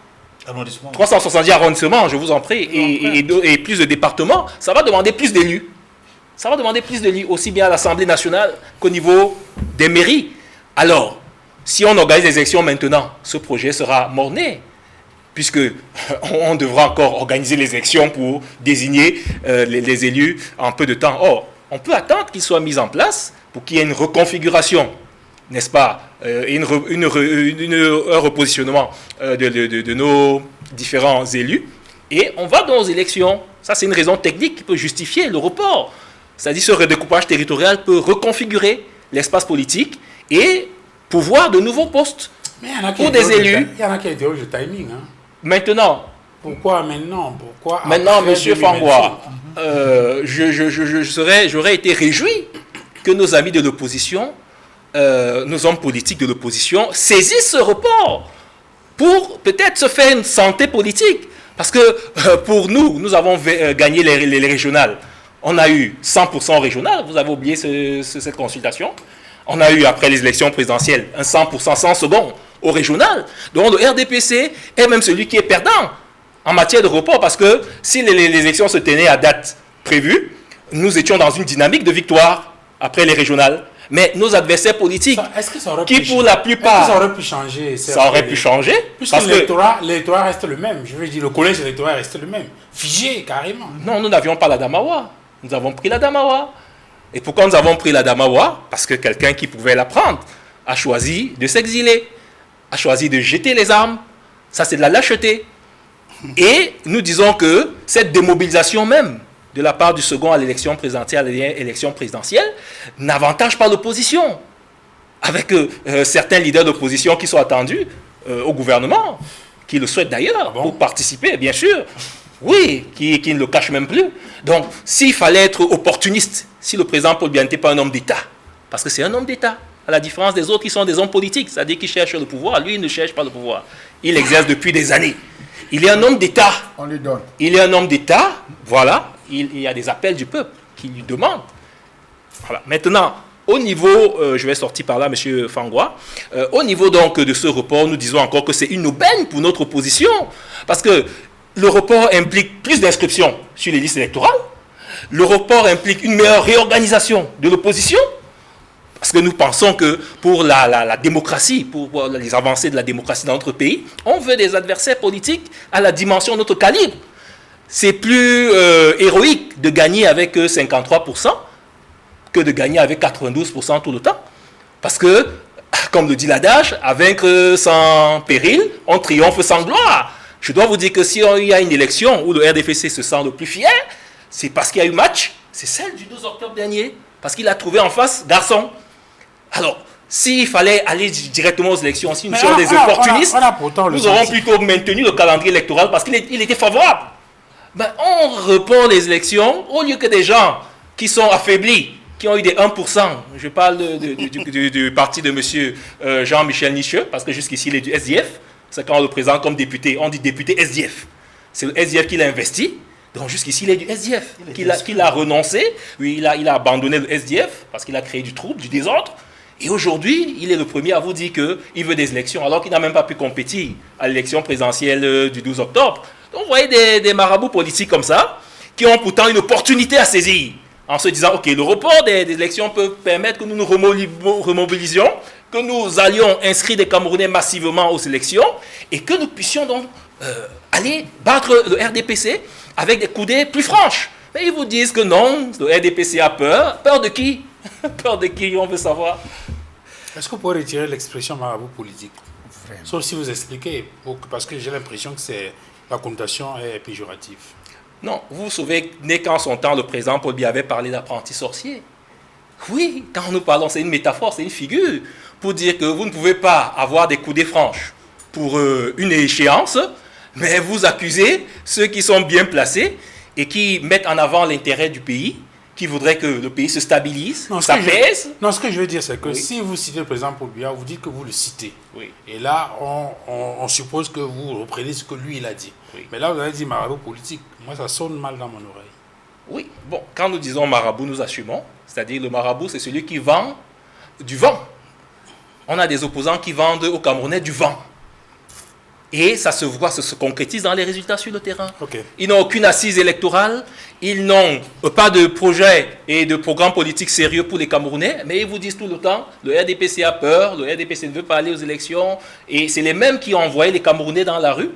370 arrondissements, je vous en prie, et plus de départements. Ça va demander plus d'élus. Ça va demander plus d'élus, aussi bien à l'Assemblée nationale qu'au niveau des mairies. Alors, si on organise les élections maintenant, ce projet sera mort-né, puisque on devra encore organiser les élections pour désigner les élus en peu de temps. Or, on peut attendre qu'ils soient mis en place pour qu'il y ait une reconfiguration, n'est-ce pas, un repositionnement de nos différents élus et on va dans les élections. Ça, c'est une raison technique qui peut justifier le report. C'est-à-dire ce redécoupage territorial peut reconfigurer l'espace politique et pouvoir de nouveaux postes Mais il y en a qui pour des élus. Il y en a qui interrogent le timing. Hein. Maintenant, Pourquoi maintenant? Pourquoi maintenant, après M. 2025? Fangwa, j'aurais été réjoui que nos amis de l'opposition, nos hommes politiques de l'opposition, saisissent ce report pour peut-être se faire une santé politique. Parce que pour nous, nous avons gagné les régionales. On a eu 100% régional, vous avez oublié cette consultation. On a eu, après les élections présidentielles, un 100% 100 secondes au régional. Donc le RDPC est même celui qui est perdant en matière de report, parce que si les élections se tenaient à date prévue, nous étions dans une dynamique de victoire après les régionales. Mais nos adversaires politiques, qui pour la plupart... ça aurait pu changer? Ça aurait pu changer. Puisque l'électorat reste le même. Je veux dire, le collège électoral reste le même. Figé, carrément. Non, nous n'avions pas la Damawa. Nous avons pris la Damawa. Et pourquoi nous avons pris la Damawa? Parce que quelqu'un qui pouvait la prendre a choisi de s'exiler, a choisi de jeter les armes. Ça, c'est de la lâcheté. Et nous disons que cette démobilisation même de la part du second à l'élection présidentielle n'avantage pas l'opposition. Avec certains leaders d'opposition qui sont attendus au gouvernement, qui le souhaitent d'ailleurs, pour participer, bien sûr. Oui, qui ne le cachent même plus. Donc, s'il fallait être opportuniste, si le président Paul Biya n'était pas un homme d'État, parce que c'est un homme d'État, à la différence des autres qui sont des hommes politiques, c'est-à-dire qui cherchent le pouvoir, lui, il ne cherche pas le pouvoir. Il exerce depuis des années. Il est un homme d'État. On lui donne. Il est un homme d'État, voilà. Il y a des appels du peuple qui lui demandent. Voilà. Maintenant, au niveau, je vais sortir par là, M. Fangwa, au niveau donc de ce report, nous disons encore que c'est une aubaine pour notre opposition, parce que le report implique plus d'inscriptions sur les listes électorales, le report implique une meilleure réorganisation de l'opposition, parce que nous pensons que pour la démocratie, pour les avancées de la démocratie dans notre pays, on veut des adversaires politiques à la dimension de notre calibre. C'est plus héroïque de gagner avec 53% que de gagner avec 92% tout le temps. Parce que, comme le dit l'adage, à vaincre sans péril, on triomphe sans gloire. Je dois vous dire que s'il y a une élection où le RDPC se sent le plus fier, c'est parce qu'il y a eu match, c'est celle du 12 octobre dernier, parce qu'il a trouvé en face garçon. Alors, s'il fallait aller directement aux élections, si nous sommes des opportunistes, nous aurons plutôt maintenu le calendrier électoral parce qu'il était favorable. Ben, on repart les élections au lieu que des gens qui sont affaiblis, qui ont eu des 1%. Je parle du parti de M. Jean-Michel Nicheux, parce que jusqu'ici, il est du SDF. C'est quand on le présente comme député, on dit député SDF. C'est le SDF qui l'a investi. Donc jusqu'ici, il est du SDF, qu'il a renoncé. Oui, il a abandonné le SDF parce qu'il a créé du trouble, du désordre. Et aujourd'hui, il est le premier à vous dire qu'il veut des élections, alors qu'il n'a même pas pu compétir à l'élection présidentielle du 12 octobre. Donc vous voyez des marabouts politiques comme ça, qui ont pourtant une opportunité à saisir, en se disant, ok, le report des élections peut permettre que nous nous remobilisions, que nous allions inscrire des Camerounais massivement aux élections, et que nous puissions donc aller battre le RDPC avec des coudées plus franches. Mais ils vous disent que non, le RDPC a peur. Peur de qui? Peur de qui, on veut savoir. Est-ce que vous pouvez retirer l'expression marabout politique? Vraiment. Sauf si vous expliquez, parce que j'ai l'impression que la connotation est péjorative. Non, vous vous souvenez qu'en son temps, le président Paul Biya avait parlé d'apprenti sorcier. Oui, quand nous parlons, c'est une métaphore, c'est une figure, pour dire que vous ne pouvez pas avoir des coudées franches pour une échéance, mais vous accusez ceux qui sont bien placés et qui mettent en avant l'intérêt du pays, qui voudraient que le pays se stabilise, s'apaise. Non, ce que je veux dire, c'est que si vous citez le président Paul Biya, vous dites que vous le citez. Oui. Et là, on suppose que vous reprenez ce que lui, il a dit. Oui. Mais là, vous avez dit marabout politique. Moi, ça sonne mal dans mon oreille. Oui, bon, quand nous disons marabout, nous assumons. C'est-à-dire, le marabout, c'est celui qui vend du vent. On a des opposants qui vendent aux Camerounais du vent. Et ça se voit, ça se concrétise dans les résultats sur le terrain. Okay. Ils n'ont aucune assise électorale, ils n'ont pas de projet et de programme politique sérieux pour les Camerounais, mais ils vous disent tout le temps, le RDPC a peur, le RDPC ne veut pas aller aux élections, et c'est les mêmes qui ont envoyé les Camerounais dans la rue,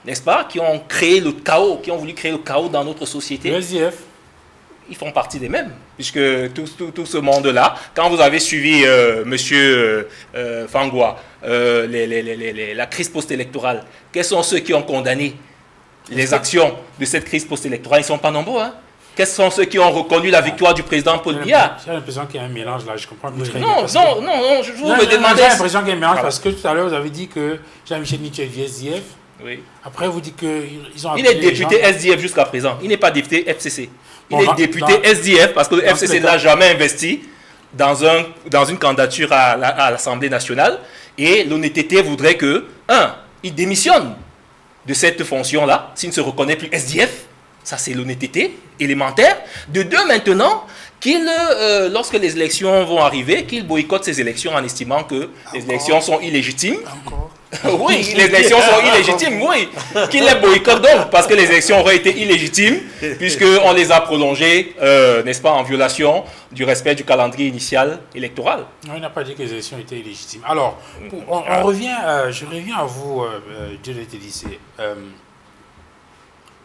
n'est-ce pas, qui ont créé le chaos, qui ont voulu créer le chaos dans notre société. Le SDF. Ils font partie des mêmes, puisque tout ce monde-là, quand vous avez suivi M. Fangwa, la crise post-électorale, quels sont ceux qui ont condamné les actions de cette crise post-électorale, ils ne sont pas nombreux. Hein. Quels sont ceux qui ont reconnu la victoire du président Paul Biya? J'ai l'impression qu'il y a un mélange là, je comprends plus très bien. Non, je vous me demandez... J'ai l'impression qu'il y a un mélange parce que tout à l'heure, vous avez dit que Jean-Michel Nietzsche est du SDF. Oui. Après, vous dites qu'ils ont... Il est député SDF jusqu'à présent. Il n'est pas député FCC. Il est député SDF parce que le FCC n'a jamais investi dans une candidature à l'Assemblée nationale. Et l'honnêteté voudrait que, il démissionne de cette fonction-là, s'il ne se reconnaît plus SDF. Ça, c'est l'honnêteté élémentaire. De deux, maintenant, lorsque les élections vont arriver, qu'il boycotte ces élections en estimant que les élections sont illégitimes. Encore. Oui, les élections sont illégitimes, oui. Qu'il les boycotte donc, parce que les élections auraient été illégitimes, puisqu'on les a prolongées, n'est-ce pas, en violation du respect du calendrier initial électoral. Non, il n'a pas dit que les élections étaient illégitimes. Alors, je reviens à vous, Dieu Tédicé.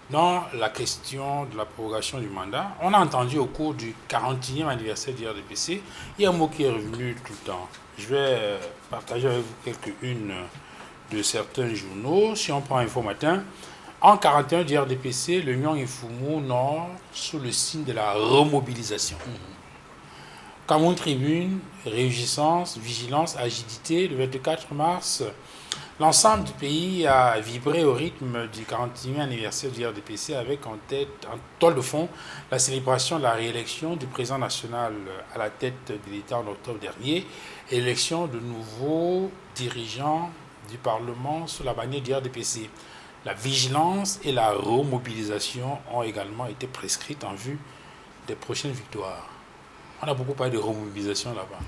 Dans la question de la prorogation du mandat, on a entendu au cours du 41e anniversaire du RDPC, il y a un mot qui est revenu tout le temps. Je vais partager avec vous quelques-unes de certains journaux. Si on prend Info Matin, en 41 du RDPC, le Nyong Ifumu Nord sous le signe de la remobilisation. Cameroun Tribune, réjouissance, vigilance, agilité, le 24 mars. L'ensemble du pays a vibré au rythme du 41e anniversaire du RDPC avec en toile de fond la célébration de la réélection du président national à la tête de l'État en octobre dernier et l'élection de nouveaux dirigeants du Parlement sous la bannière du RDPC. La vigilance et la remobilisation ont également été prescrites en vue des prochaines victoires. On a beaucoup parlé de remobilisation là-bas.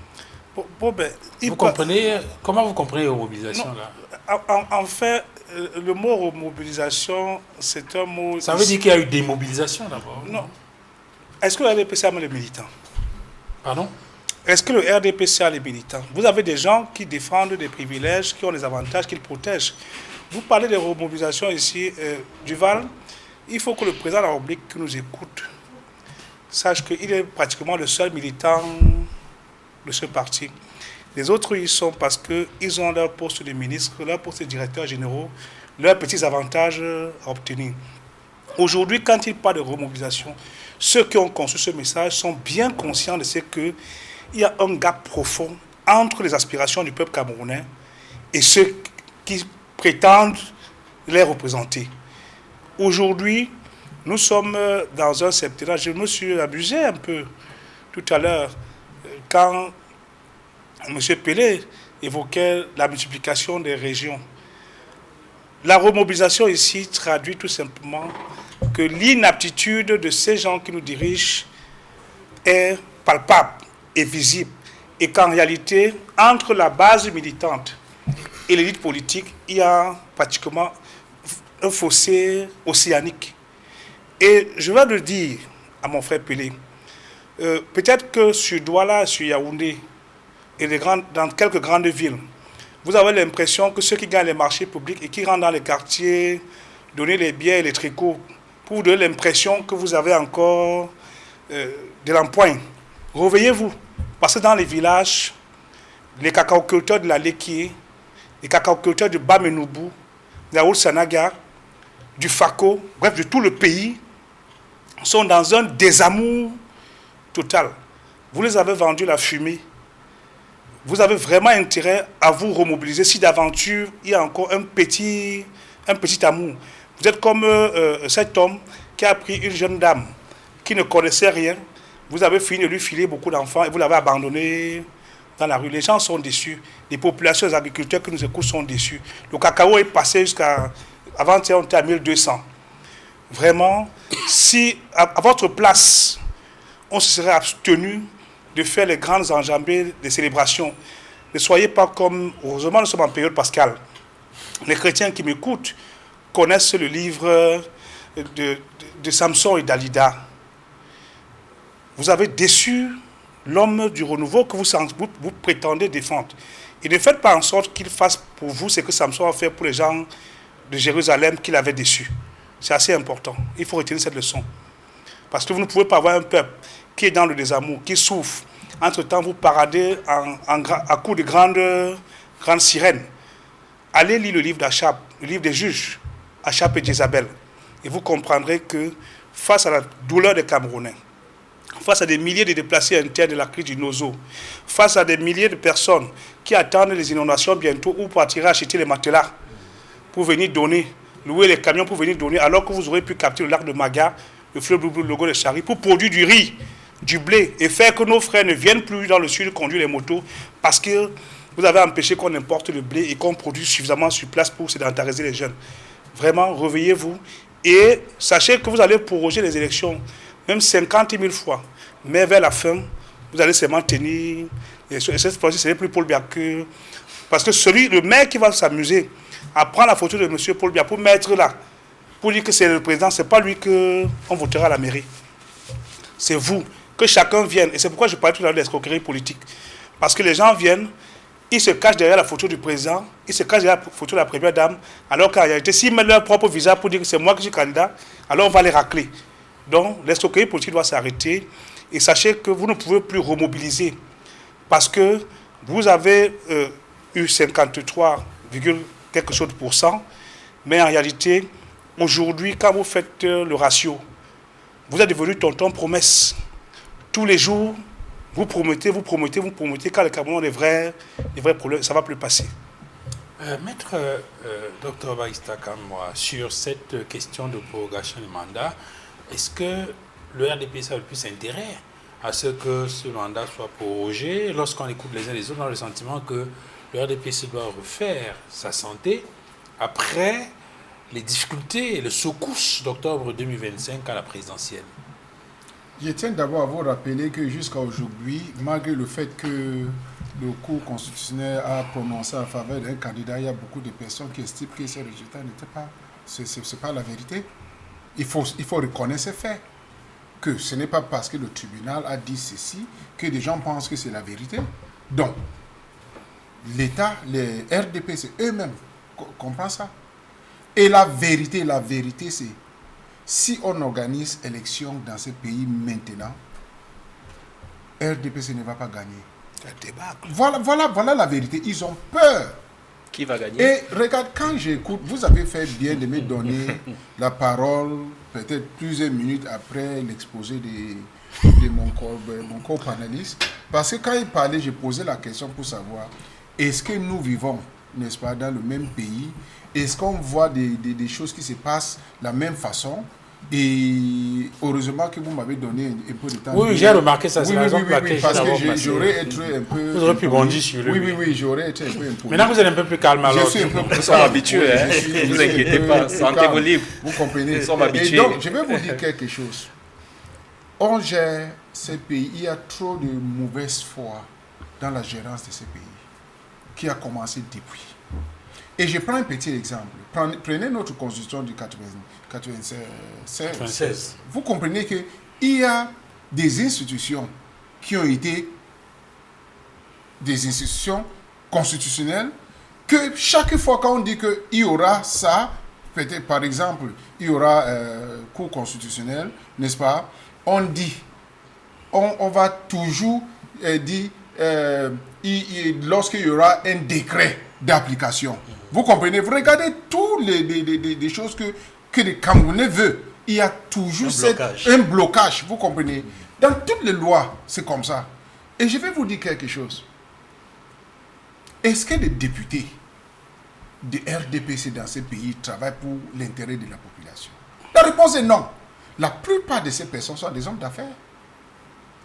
Comment vous comprenez remobilisation là? En fait, le mot remobilisation, c'est un mot... Ça veut dire qu'il y a eu démobilisation d'abord? Non. Est-ce que le RDPC a les militants? Pardon? Est-ce que le RDPC a les militants? Vous avez des gens qui défendent des privilèges, qui ont des avantages, qu'ils protègent. Vous parlez de remobilisation ici, Duval. Il faut que le président de la République qui nous écoute sache qu'il est pratiquement le seul militant de ce parti. Les autres, ils sont parce qu'ils ont leur poste de ministre, leur poste de directeur généraux, leurs petits avantages à obtenir. Aujourd'hui, quand il parle de remobilisation, ceux qui ont conçu ce message sont bien conscients de ce qu'il y a un gap profond entre les aspirations du peuple camerounais et ceux qui prétendent les représenter. Aujourd'hui, nous sommes dans un septennat. Je me suis amusé un peu tout à l'heure quand M. Pelé évoquait la multiplication des régions. La remobilisation ici traduit tout simplement que l'inaptitude de ces gens qui nous dirigent est palpable et visible. Et qu'en réalité, entre la base militante et l'élite politique, il y a pratiquement un fossé océanique. Et je vais le dire à mon frère Pelé, peut-être que sur Douala, sur Yaoundé, et dans quelques grandes villes, vous avez l'impression que ceux qui gagnent les marchés publics et qui rentrent dans les quartiers, donner les billets et les tricots, pour vous donner l'impression que vous avez encore de l'empoigne. Réveillez-vous, parce que dans les villages, les cacaoculteurs de la Léquier, les cacaoculteurs du Bamenoubou, de la Oul-Sanaga, du Fako, bref, de tout le pays, sont dans un désamour total. Vous les avez vendus la fumée. Vous avez vraiment intérêt à vous remobiliser si d'aventure il y a encore un petit amour. Vous êtes comme cet homme qui a pris une jeune dame qui ne connaissait rien. Vous avez fini de lui filer beaucoup d'enfants et vous l'avez abandonné dans la rue. Les gens sont déçus. Les populations, les agriculteurs qui nous écoutent sont déçus. Le cacao est passé jusqu'à... Avant, on était à 1200. Vraiment, si à votre place, on se serait abstenu de faire les grandes enjambées des célébrations. Ne soyez pas comme... Heureusement, nous sommes en période pascale. Les chrétiens qui m'écoutent connaissent le livre de Samson et Dalida. Vous avez déçu l'homme du renouveau que vous prétendez défendre. Et ne faites pas en sorte qu'il fasse pour vous ce que Samson a fait pour les gens de Jérusalem qu'il avait déçus. C'est assez important. Il faut retenir cette leçon. Parce que vous ne pouvez pas avoir un peuple qui est dans le désamour, qui souffre. Entre-temps, vous paradez à coups de grandes sirènes. Allez lire le livre d'Achab, le livre des juges, Achab et Jézabel. et vous comprendrez que face à la douleur des Camerounais, face à des milliers de déplacés internes de la crise du Nozo, face à des milliers de personnes qui attendent les inondations bientôt ou partiront acheter les matelas pour venir donner, louer les camions pour venir donner, alors que vous aurez pu capter le lac de Maga, le fleuve Blou, le Logo de Chari, pour produire du riz, du blé, et faire que nos frères ne viennent plus dans le sud conduire les motos, parce que vous avez empêché qu'on importe le blé et qu'on produise suffisamment sur place pour sédentariser les jeunes. Vraiment, réveillez-vous et sachez que vous allez proroger les élections, même 50 000 fois. Mais vers la fin, vous allez seulement tenir. Et cette fois-ci, ce n'est plus Paul Biya que. Parce que le maire qui va s'amuser à prendre la photo de M. Paul Biya pour mettre là, pour dire que c'est le président, ce n'est pas lui qu'on votera à la mairie. C'est vous. Que chacun vienne. Et c'est pourquoi je parlais tout à l'heure de l'escroquerie politique. Parce que les gens viennent, ils se cachent derrière la photo du président, ils se cachent derrière la photo de la première dame, alors qu'en réalité, s'ils mettent leur propre visage pour dire que c'est moi qui suis candidat, alors on va les racler. Donc, l'escroquerie politique doit s'arrêter. Et sachez que vous ne pouvez plus remobiliser. Parce que vous avez eu 53, quelque chose de pourcent, mais en réalité, aujourd'hui, quand vous faites le ratio, vous êtes devenu tonton promesse. Tous les jours, vous promettez, quand les Camerounais ont des vrais problèmes, ça ne va plus passer. Maître Dr Baïsta Kamwa, sur cette question de prorogation du mandat, est-ce que le RDPC a le plus intérêt à ce que ce mandat soit prorogé? Lorsqu'on écoute les uns les autres, on a le sentiment que le RDPC doit refaire sa santé après les difficultés et les secousses d'octobre 2025 à la présidentielle. Je tiens d'abord à vous rappeler que jusqu'à aujourd'hui, malgré le fait que le Cour constitutionnel a prononcé en faveur d'un candidat, il y a beaucoup de personnes qui estiment que ces résultats n'étaient pas... C'est pas la vérité. Il faut reconnaître ces faits. Que ce n'est pas parce que le tribunal a dit ceci que des gens pensent que c'est la vérité. Donc, l'État, les RDPC eux-mêmes comprennent ça. Et la vérité, c'est si on organise élection dans ce pays maintenant, RDPC ne va pas gagner. Voilà la vérité. Ils ont peur. Qui va gagner? Et regarde, quand j'écoute, vous avez fait bien de me donner la parole peut-être plusieurs minutes après l'exposé de mon co-panéliste. Parce que quand il parlait, j'ai posé la question pour savoir, est-ce que nous vivons, n'est-ce pas, dans le même pays? Est-ce qu'on voit des choses qui se passent de la même façon? Et heureusement que vous m'avez donné un peu de temps. Oui, j'ai remarqué ça. C'est la raison pour laquelle parce que j'aurais été un peu... Vous aurez pu bondir sur lui. Oui, j'aurais été un peu imposé. Maintenant, vous êtes un peu plus calme alors. Nous sommes habitués, ne vous inquiétez pas, sentez-vous libre. Vous comprenez? Nous sommes habitués. Et donc, je vais vous dire quelque chose. On gère ces pays, il y a trop de mauvaise foi dans la gérance de ces pays, qui a commencé depuis. Et je prends un petit exemple. Prenez notre constitution du 96. Vous comprenez qu'il y a des institutions qui ont été des institutions constitutionnelles que chaque fois qu'on dit qu'il y aura ça, peut-être par exemple, il y aura Cour constitutionnelle, n'est-ce pas? On dit, on va toujours dire, lorsqu'il y aura un décret d'application. Vous comprenez? Vous regardez toutes les choses que les Camerounais veulent. Il y a toujours un blocage. Vous comprenez? Dans toutes les lois, c'est comme ça. Et je vais vous dire quelque chose. Est-ce que les députés de RDPC dans ces pays travaillent pour l'intérêt de la population? La réponse est non. La plupart de ces personnes sont des hommes d'affaires.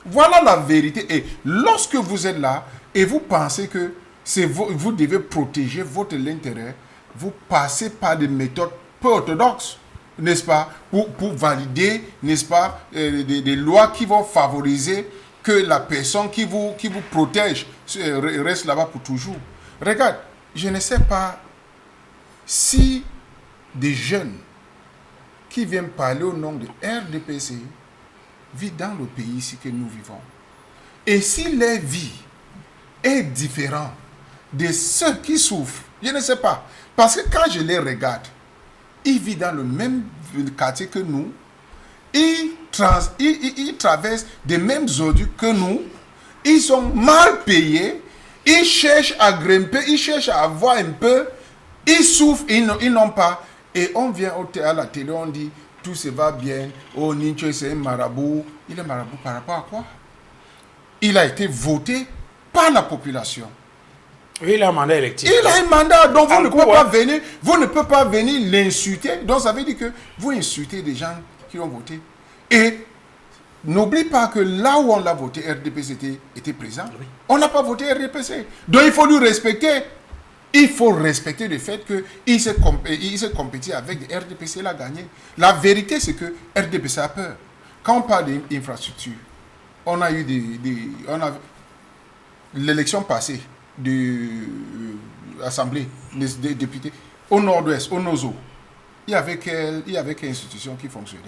Voilà la vérité. Et lorsque vous êtes là et vous pensez que vous devez protéger votre intérêt, vous passez par des méthodes peu orthodoxes, n'est-ce pas, pour valider, n'est-ce pas, des lois qui vont favoriser que la personne qui vous protège reste là-bas pour toujours. Regarde, je ne sais pas si des jeunes qui viennent parler au nom de RDPC vivent dans le pays ici que nous vivons. Et si leur vie est différente de ceux qui souffrent, je ne sais pas. Parce que quand je les regarde, ils vivent dans le même quartier que nous, ils traversent des mêmes ordures que nous, ils sont mal payés, ils cherchent à grimper, ils cherchent à avoir un peu, ils souffrent, ils n'ont pas. Et on vient à la télé, on dit, tout se va bien. Oh, Nincho, c'est un marabout. Il est marabout par rapport à quoi? Il a été voté par la population. Oui, il a un mandat électif. Il a un mandat, donc vous ne cours, pouvez pas venir, vous ne pouvez pas venir l'insulter. Donc ça veut dire que vous insultez des gens qui ont voté. Et n'oublie pas que là où on l'a voté, RDPC était présent. Oui. On n'a pas voté RDPC. Donc il faut lui respecter. Il faut respecter le fait qu'il s'est compétit avec des RDPC, il a gagné. La vérité, c'est que RDPC a peur. Quand on parle d'infrastructure, on a eu l'élection passée de l'Assemblée des députés au nord-ouest, au Nozo. Il y avait quelle institution qui fonctionnait?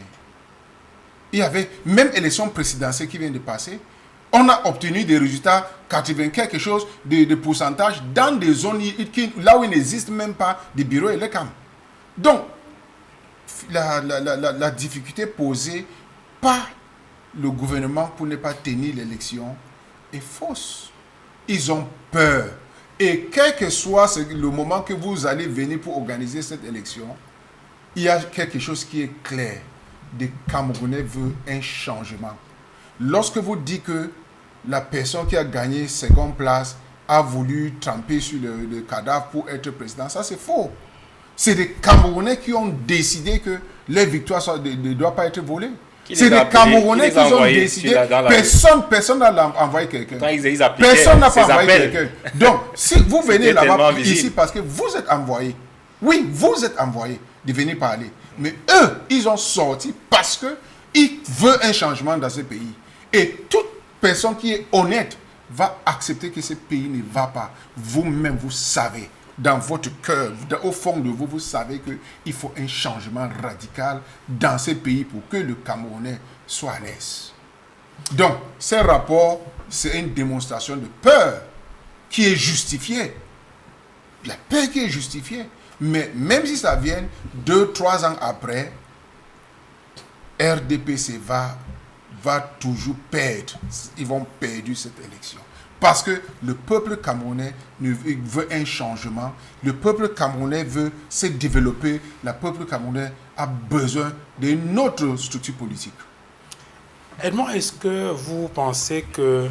Il y avait même élection présidentielle qui vient de passer. On a obtenu des résultats 80 quelque chose de pourcentage dans des zones là où il n'existe même pas de bureaux électoraux. Donc, la difficulté posée par le gouvernement pour ne pas tenir l'élection est fausse. Ils ont peur. Et quel que soit le moment que vous allez venir pour organiser cette élection, il y a quelque chose qui est clair. Les Camerounais veulent un changement. Lorsque vous dites que la personne qui a gagné seconde place a voulu tremper sur le cadavre pour être président, ça c'est faux. C'est des Camerounais qui ont décidé que leur victoire ne doit pas être volée. C'est des Camerounais qui ont décidé. Personne n'a envoyé quelqu'un. Personne n'a pas envoyé quelqu'un. Donc, si vous venez là-bas ici parce que vous êtes envoyé, oui, vous êtes envoyé de venir parler. Mais eux, ils ont sorti parce qu'ils veulent un changement dans ce pays. Et toute personne qui est honnête va accepter que ce pays ne va pas. Vous-même, vous savez, dans votre cœur, au fond de vous, vous savez qu'il faut un changement radical dans ce pays pour que le Camerounais soit à l'aise. Donc, ce rapport, c'est une démonstration de peur qui est justifiée. La peur qui est justifiée. Mais même si ça vient 2-3 ans après, RDPC va toujours perdre. Ils vont perdre cette élection. Parce que le peuple camerounais veut un changement. Le peuple camerounais veut se développer. Le peuple camerounais a besoin d'une autre structure politique. Edmond, est-ce que vous pensez que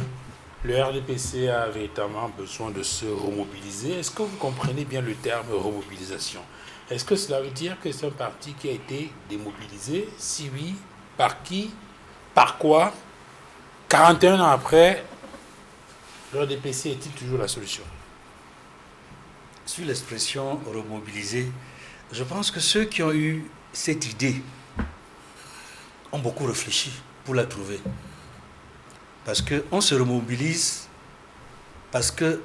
le RDPC a véritablement besoin de se remobiliser? Est-ce que vous comprenez bien le terme remobilisation? Est-ce que cela veut dire que c'est un parti qui a été démobilisé? Si oui, par qui? Par quoi? 41 ans après, le RDPC est-il toujours la solution? Sur l'expression remobiliser, je pense que ceux qui ont eu cette idée ont beaucoup réfléchi pour la trouver. Parce qu'on se remobilise, parce que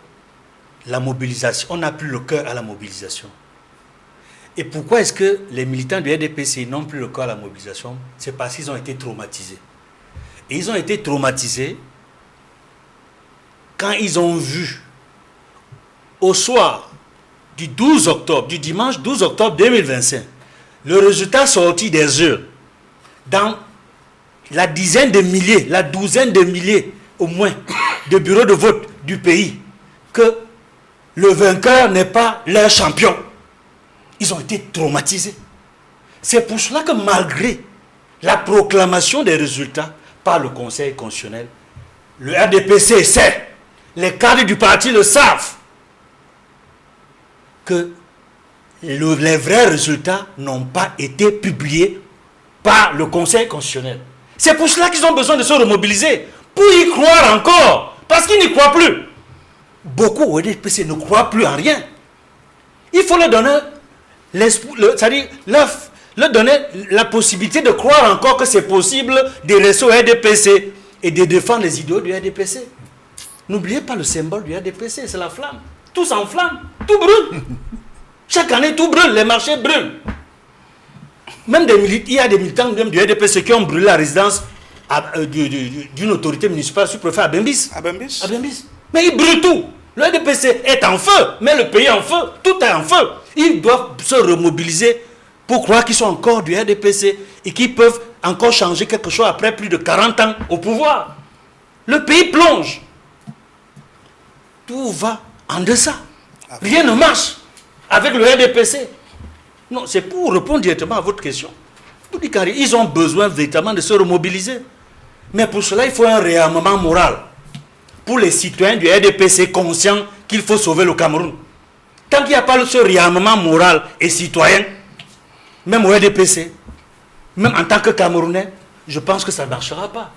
la mobilisation, on n'a plus le cœur à la mobilisation. Et pourquoi est-ce que les militants du RDPC n'ont plus le cœur à la mobilisation? C'est parce qu'ils ont été traumatisés. Et ils ont été traumatisés quand ils ont vu, au soir du 12 octobre, du dimanche 12 octobre 2025, le résultat sorti des urnes dans la dizaine de milliers, la douzaine de milliers au moins de bureaux de vote du pays, que le vainqueur n'est pas leur champion. Ils ont été traumatisés. C'est pour cela que malgré la proclamation des résultats par le Conseil constitutionnel, le RDPC sait, les cadres du parti le savent, que les vrais résultats n'ont pas été publiés par le Conseil constitutionnel. C'est pour cela qu'ils ont besoin de se remobiliser, pour y croire encore, parce qu'ils n'y croient plus. Beaucoup au RDPC ne croient plus en rien. Il faut leur donner c'est-à-dire leur donner la possibilité de croire encore que c'est possible de rester au RDPC et de défendre les idéaux du RDPC. N'oubliez pas le symbole du RDPC, c'est la flamme. Tout s'enflamme, tout brûle. Chaque année, tout brûle, les marchés brûlent. Même il y a des militants même du RDPC qui ont brûlé la résidence d'une autorité municipale, sous-préfet à Bembis. À Bembis. Mais ils brûlent tout. Le RDPC est en feu, mais le pays est en feu, tout est en feu. Ils doivent se remobiliser pour croire qu'ils sont encore du RDPC et qu'ils peuvent encore changer quelque chose après plus de 40 ans au pouvoir. Le pays plonge. Tout va en deçà. Rien ne marche avec le RDPC. Non, c'est pour répondre directement à votre question. Ils ont besoin véritablement de se remobiliser. Mais pour cela, il faut un réarmement moral. Pour les citoyens du RDPC conscients qu'il faut sauver le Cameroun. Tant qu'il n'y a pas ce réarmement moral et citoyen, même au RDPC, même en tant que Camerounais, je pense que ça ne marchera pas.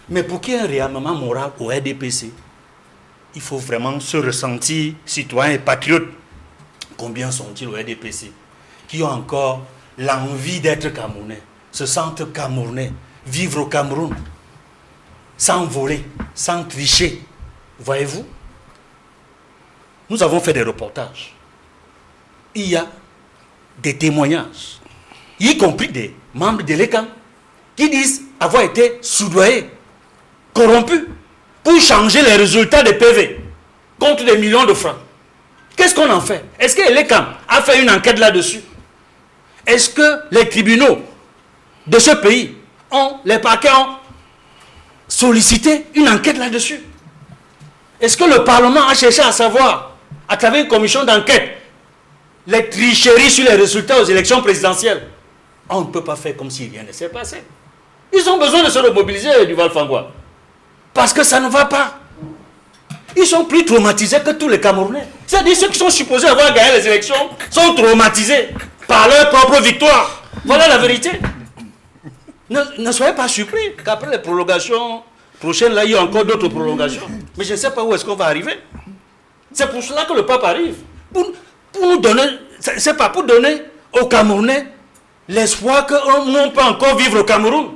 Mais pour qu'il y ait un réarmement moral au RDPC, il faut vraiment se ressentir citoyen et patriote. Combien sont-ils au RDPC qui ont encore l'envie d'être Camerounais, se sentent Camerounais, vivre au Cameroun, sans voler, sans tricher. Voyez-vous? Nous avons fait des reportages. Il y a des témoignages, y compris des membres de l'ECAM, qui disent avoir été soudoyés, corrompus, pour changer les résultats des PV contre des millions de francs. Qu'est-ce qu'on en fait? Est-ce que l'ECAM a fait une enquête là-dessus? Est-ce que les tribunaux de ce pays, les parquets ont sollicité une enquête là-dessus? Est-ce que le Parlement a cherché à savoir, à travers une commission d'enquête, les tricheries sur les résultats aux élections présidentielles? On ne peut pas faire comme si rien ne s'est passé. Ils ont besoin de se remobiliser, Duval Fangwa. Parce que ça ne va pas. Ils sont plus traumatisés que tous les Camerounais. C'est-à-dire ceux qui sont supposés avoir gagné les élections sont traumatisés par leur propre victoire. Voilà la vérité. Ne soyez pas surpris qu'après les prolongations prochaines, là, il y a encore d'autres prolongations. Mais je ne sais pas où est-ce qu'on va arriver. C'est pour cela que le pape arrive. Pour nous donner, c'est pas pour donner aux Camerounais l'espoir qu'on peut encore vivre au Cameroun.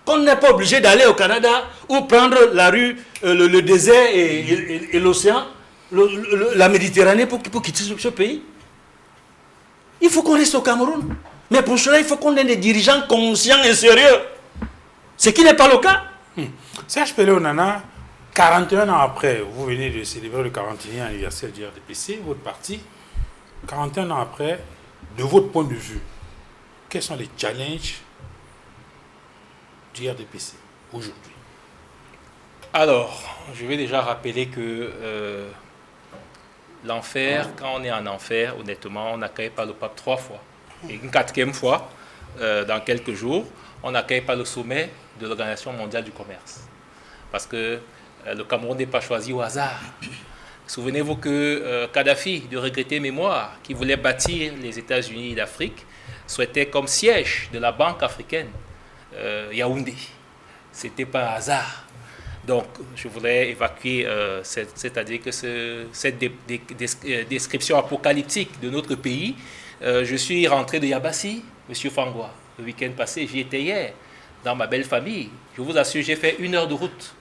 Qu'on n'est pas obligé d'aller au Canada ou prendre la rue, le désert et l'océan, la Méditerranée pour quitter ce pays. Il faut qu'on reste au Cameroun. Mais pour cela, il faut qu'on ait des dirigeants conscients et sérieux. Ce qui n'est pas le cas. Serge Pelé-Onana, 41 ans après, vous venez de célébrer le 41e anniversaire du RDPC, votre parti. 41 ans après, de votre point de vue, quels sont les challenges du RDPC aujourd'hui? Alors, je vais déjà rappeler que l'enfer, quand on est en enfer, honnêtement, on n'accueille pas le pape 3 fois. Et une 4e fois, dans quelques jours, on n'accueille pas le sommet de l'Organisation mondiale du commerce. Parce que le Cameroun n'est pas choisi au hasard. Souvenez-vous que Kadhafi, de regretter mémoire, qui voulait bâtir les États-Unis d'Afrique, souhaitait comme siège de la Banque africaine Yaoundé. Ce n'était pas un hasard. Donc, je voudrais évacuer, c'est-à-dire que cette description apocalyptique de notre pays. Je suis rentré de Yabassi, M. Fangwa, le week-end passé. J'y étais hier, dans ma belle famille. Je vous assure, j'ai fait 1 heure de route.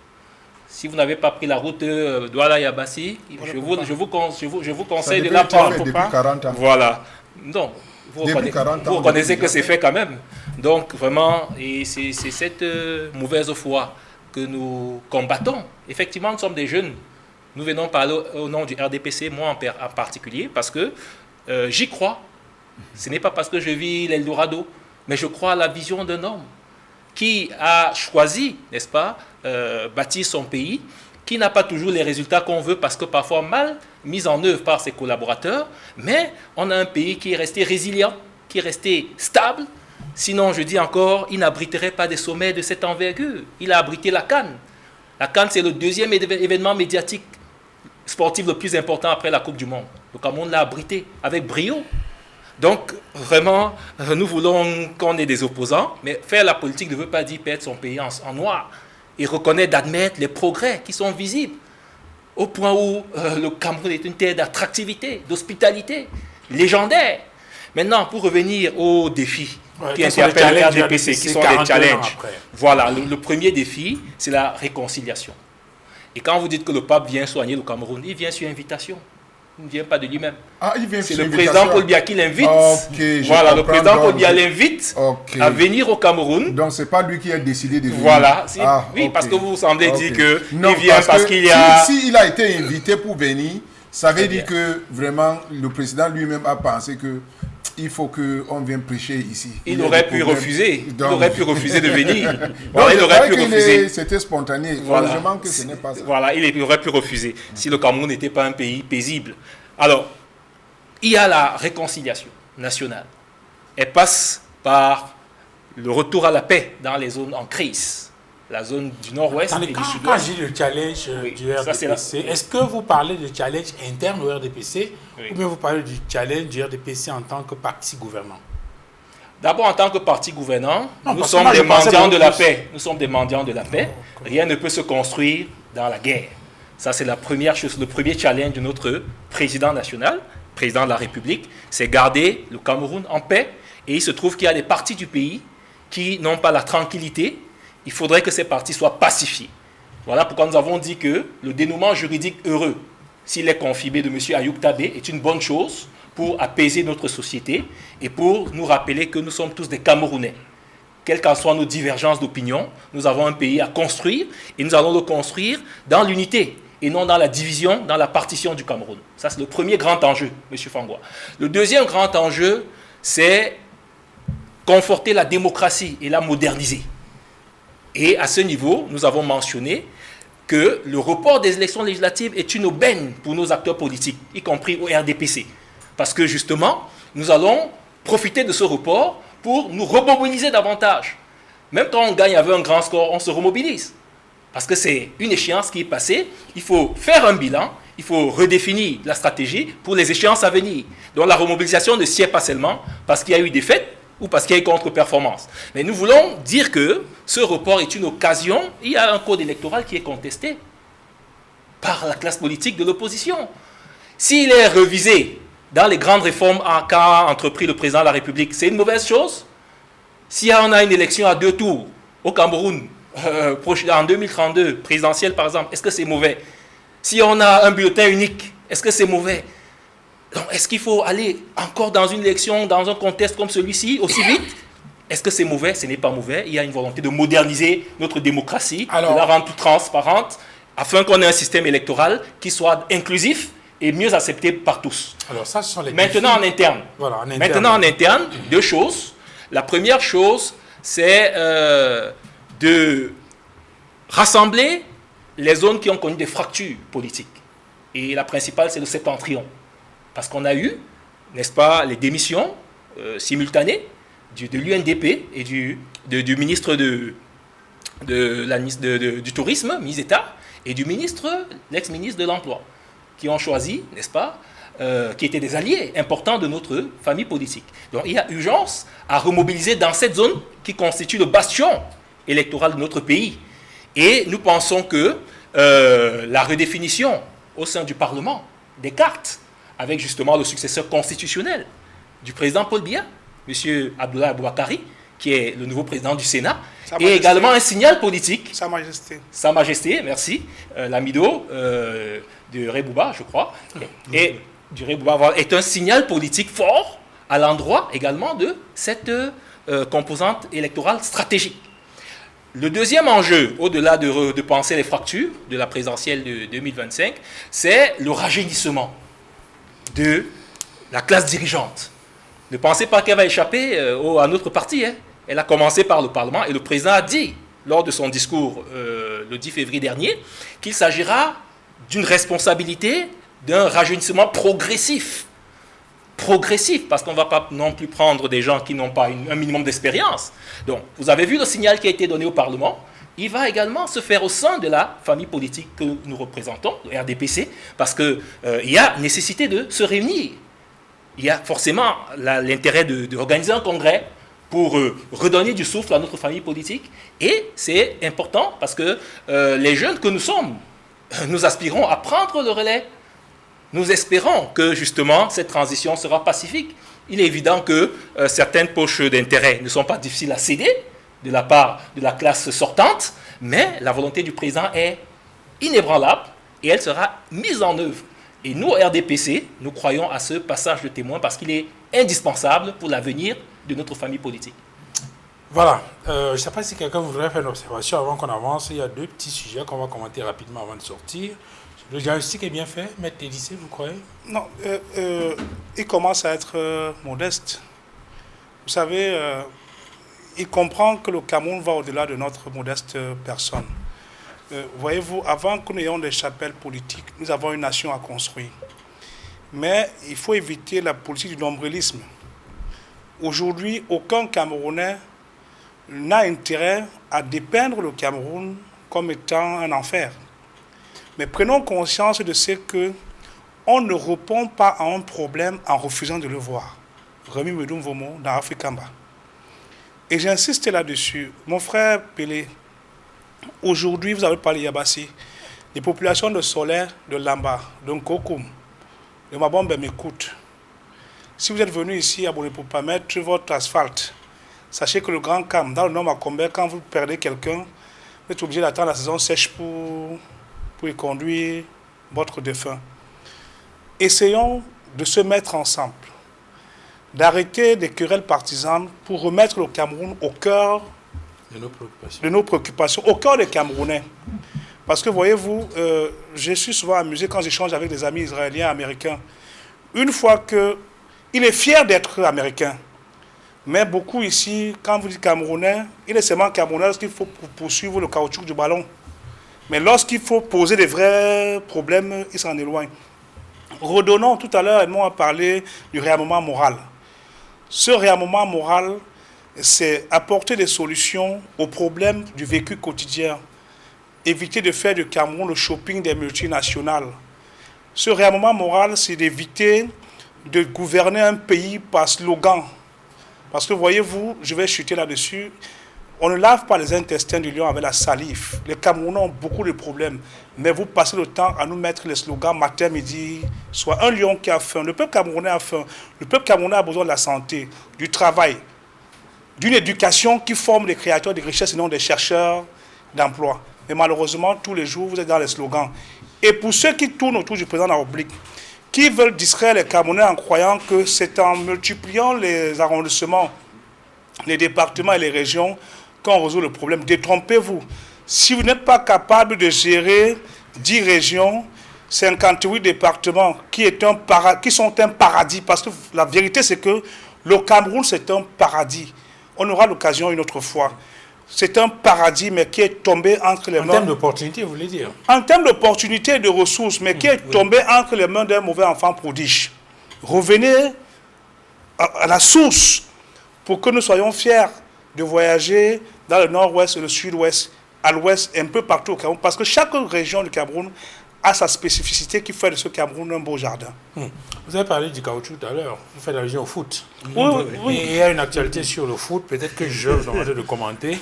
Si vous n'avez pas pris la route de Douala-Yabassi, je vous conseille de la prendre. Depuis 40 ans. Voilà. Donc, vous reconnaissez que c'est fait quand même. Donc, vraiment, et c'est cette mauvaise foi que nous combattons. Effectivement, nous sommes des jeunes. Nous venons parler au nom du RDPC, moi en particulier, parce que j'y crois. Ce n'est pas parce que je vis l'Eldorado, mais je crois à la vision d'un homme qui a choisi, n'est-ce pas, bâtir son pays, qui n'a pas toujours les résultats qu'on veut parce que parfois mal mis en œuvre par ses collaborateurs, mais on a un pays qui est resté résilient, qui est resté stable. Sinon, je dis encore, il n'abriterait pas des sommets de cette envergure. Il a abrité la CAN. La CAN, c'est le 2e événement médiatique sportif le plus important après la Coupe du Monde. Le Cameroun l'a abrité avec brio. Donc, vraiment, nous voulons qu'on ait des opposants, mais faire la politique ne veut pas dire perdre son pays en noir. Et reconnaître, d'admettre les progrès qui sont visibles, au point où le Cameroun est une terre d'attractivité, d'hospitalité, légendaire. Maintenant, pour revenir aux défis qui interpellent le RDPC, qui sont des challenges. Voilà, le premier défi, c'est la réconciliation. Et quand vous dites que le pape vient soigner le Cameroun, il vient sur invitation. Il ne vient pas de lui-même. Ah, il vient c'est sur le président Paul Biya qui l'invite. Voilà, le président Paul Biya l'invite à venir au Cameroun. Donc, ce n'est pas lui qui a décidé de venir. Voilà. Oui, parce que vous semblez dire qu'il vient parce qu'il y a... S'il a été invité pour venir, ça veut dire que vraiment, le président lui-même a pensé que il faut qu'on vienne prêcher ici. Il aurait pu refuser. Donc... Il aurait pu refuser de venir. Voilà, il aurait pu refuser. C'était spontané. Voilà. Heureusement que ce n'est pas ça. Voilà, il aurait pu refuser si le Cameroun n'était pas un pays paisible. Alors, il y a la réconciliation nationale. Elle passe par le retour à la paix dans les zones en crise, la zone du nord-ouest et du Quand sud-ouest. je dis le challenge Oui, du ça, c'est la- RDPC, est-ce que vous parlez de challenge interne au RDPC Oui. ou bien vous parlez du challenge du RDPC en tant que parti gouvernant? D'abord, en tant que parti gouvernant, Non, nous parce que sommes moi, je des pensais mendiants de la beaucoup paix. Nous sommes des mendiants de la paix. Rien ne peut se construire dans la guerre. Ça, c'est la première chose, le premier challenge de notre président national, président de la République, c'est garder le Cameroun en paix. Et il se trouve qu'il y a des parties du pays qui n'ont pas la tranquillité. Il faudrait que ces parties soient pacifiées. Voilà pourquoi nous avons dit que le dénouement juridique heureux, s'il est confirmé de M. Ayoub Tabé, est une bonne chose pour apaiser notre société et pour nous rappeler que nous sommes tous des Camerounais. Quelles qu'en soient nos divergences d'opinion, nous avons un pays à construire et nous allons le construire dans l'unité et non dans la division, dans la partition du Cameroun. Ça, c'est le premier grand enjeu, M. Fangwa. Le deuxième grand enjeu, c'est conforter la démocratie et la moderniser. Et à ce niveau, nous avons mentionné que le report des élections législatives est une aubaine pour nos acteurs politiques, y compris au RDPC. Parce que justement, nous allons profiter de ce report pour nous remobiliser davantage. Même quand on gagne avec un grand score, on se remobilise. Parce que c'est une échéance qui est passée, il faut faire un bilan, il faut redéfinir la stratégie pour les échéances à venir. Donc la remobilisation ne sied pas seulement parce qu'il y a eu des fêtes ou parce qu'il y a eu contre-performance. Mais nous voulons dire que ce report est une occasion. Il y a un code électoral qui est contesté par la classe politique de l'opposition. S'il est revisé dans les grandes réformes qu'a entrepris le président de la République, c'est une mauvaise chose. Si on a une élection à 2 tours au Cameroun, en 2032, présidentielle par exemple, est-ce que c'est mauvais? Si on a un bulletin unique, est-ce que c'est mauvais? Donc, est-ce qu'il faut aller encore dans une élection, dans un contexte comme celui-ci, aussi vite? Est-ce que c'est mauvais? Ce n'est pas mauvais. Il y a une volonté de moderniser notre démocratie, de la rendre plus transparente, afin qu'on ait un système électoral qui soit inclusif et mieux accepté par tous. Alors ça, ce sont les Maintenant défis. en interne. Voilà, en interne. Maintenant en interne, 2 choses. La première chose, c'est de rassembler les zones qui ont connu des fractures politiques. Et la principale, c'est le septentrion. Parce qu'on a eu, n'est-ce pas, les démissions simultanées de l'UNDP et du ministre du Tourisme, ministre d'État, et du l'ex-ministre de l'Emploi, qui ont choisi, n'est-ce pas, qui étaient des alliés importants de notre famille politique. Donc il y a urgence à remobiliser dans cette zone qui constitue le bastion électoral de notre pays. Et nous pensons que la redéfinition au sein du Parlement des cartes, avec justement le successeur constitutionnel du président Paul Biya, M. Abdoulaye Aboubakari, qui est le nouveau président du Sénat, et également un signal politique. Sa Majesté. Sa Majesté, merci, l'amido de Rebouba, je crois, et du Rebouba voilà, est un signal politique fort à l'endroit également de cette composante électorale stratégique. Le deuxième enjeu, au-delà de penser les fractures de la présidentielle de 2025, c'est le rajeunissement de la classe dirigeante. Ne pensez pas qu'elle va échapper à notre parti. Hein. Elle a commencé par le Parlement et le président a dit, lors de son discours le 10 février dernier, qu'il s'agira d'une responsabilité, d'un rajeunissement progressif. Progressif, parce qu'on ne va pas non plus prendre des gens qui n'ont pas un minimum d'expérience. Donc, vous avez vu le signal qui a été donné au Parlement. Il va également se faire au sein de la famille politique que nous représentons, le RDPC, parce qu'il y a nécessité de se réunir. Il y a forcément l'intérêt d'organiser un congrès pour redonner du souffle à notre famille politique. Et c'est important parce que les jeunes que nous sommes, nous aspirons à prendre le relais. Nous espérons que justement cette transition sera pacifique. Il est évident que certaines poches d'intérêt ne sont pas difficiles à céder de la part de la classe sortante, mais la volonté du président est inébranlable et elle sera mise en œuvre. Et nous, RDPC, nous croyons à ce passage de témoin parce qu'il est indispensable pour l'avenir de notre famille politique. Voilà. Je ne sais pas si quelqu'un voudrait faire une observation avant qu'on avance. Il y a 2 petits sujets qu'on va commenter rapidement avant de sortir. Le diagnostic est bien fait, Maître Dédicé, vous croyez? Non, il commence à être modeste. Vous savez, il comprend que le Cameroun va au-delà de notre modeste personne. Voyez-vous, avant que nous ayons des chapelles politiques, nous avons une nation à construire. Mais il faut éviter la politique du nombrilisme. Aujourd'hui, aucun Camerounais n'a intérêt à dépeindre le Cameroun comme étant un enfer. Mais prenons conscience de ce que on ne répond pas à un problème en refusant de le voir. Rémi Medoum Vomo dans Afrikamba. Et j'insiste là-dessus. Mon frère Pelé, aujourd'hui, vous avez parlé Yabassi, les populations de Solaire, de Lamba, de Nkokoum, de Mabombe m'écoutent. Si vous êtes venu ici à Boné pour pas mettre votre asphalte, sachez que le Grand Cam, dans le Nord Macombé, quand vous perdez quelqu'un, vous êtes obligé d'attendre la saison sèche pour y conduire votre défunt. Essayons de se mettre ensemble, d'arrêter les querelles partisanes pour remettre le Cameroun au cœur de nos préoccupations, au cœur des Camerounais. Parce que voyez-vous, je suis souvent amusé quand j'échange avec des amis israéliens, américains. Une fois que il est fier d'être américain, mais beaucoup ici, quand vous dites Camerounais, il est seulement Camerounais lorsqu'il faut poursuivre le caoutchouc du ballon. Mais lorsqu'il faut poser des vrais problèmes, il s'en éloigne. Redonnons, tout à l'heure, Edmond a parlé du réarmement moral. Ce réarmement moral, c'est apporter des solutions aux problèmes du vécu quotidien. Éviter de faire du Cameroun le shopping des multinationales. Ce réarmement moral, c'est d'éviter de gouverner un pays par slogan. Parce que voyez-vous, je vais chuter là-dessus, on ne lave pas les intestins du lion avec la salive. Les Camerounais ont beaucoup de problèmes. Mais vous passez le temps à nous mettre les slogans matin, midi, soit un lion qui a faim. Le peuple camerounais a faim. Le peuple camerounais a besoin de la santé, du travail, d'une éducation qui forme des créateurs de richesses et non des chercheurs d'emploi. Mais malheureusement, tous les jours, vous êtes dans les slogans. Et pour ceux qui tournent autour du président de la République, qui veulent distraire les Camerounais en croyant que c'est en multipliant les arrondissements, les départements et les régions qu'on résout le problème. Détrompez-vous. Si vous n'êtes pas capable de gérer 10 régions, 58 départements qui sont un paradis, parce que la vérité c'est que le Cameroun c'est un paradis. On aura l'occasion une autre fois. C'est un paradis, mais qui est tombé entre les mains... En termes d'opportunités, vous voulez dire? En termes d'opportunités et de ressources, mais qui est tombé entre les mains d'un mauvais enfant prodige. Revenez à la source pour que nous soyons fiers de voyager dans le nord-ouest et le sud-ouest, à l'ouest, un peu partout au Cameroun, parce que chaque région du Cameroun a sa spécificité qui fait de ce Cameroun un beau jardin. Vous avez parlé du caoutchouc tout à l'heure, vous faites allusion au foot. Oui. Et il y a une actualité sur le foot, peut-être que je vais demander de commenter,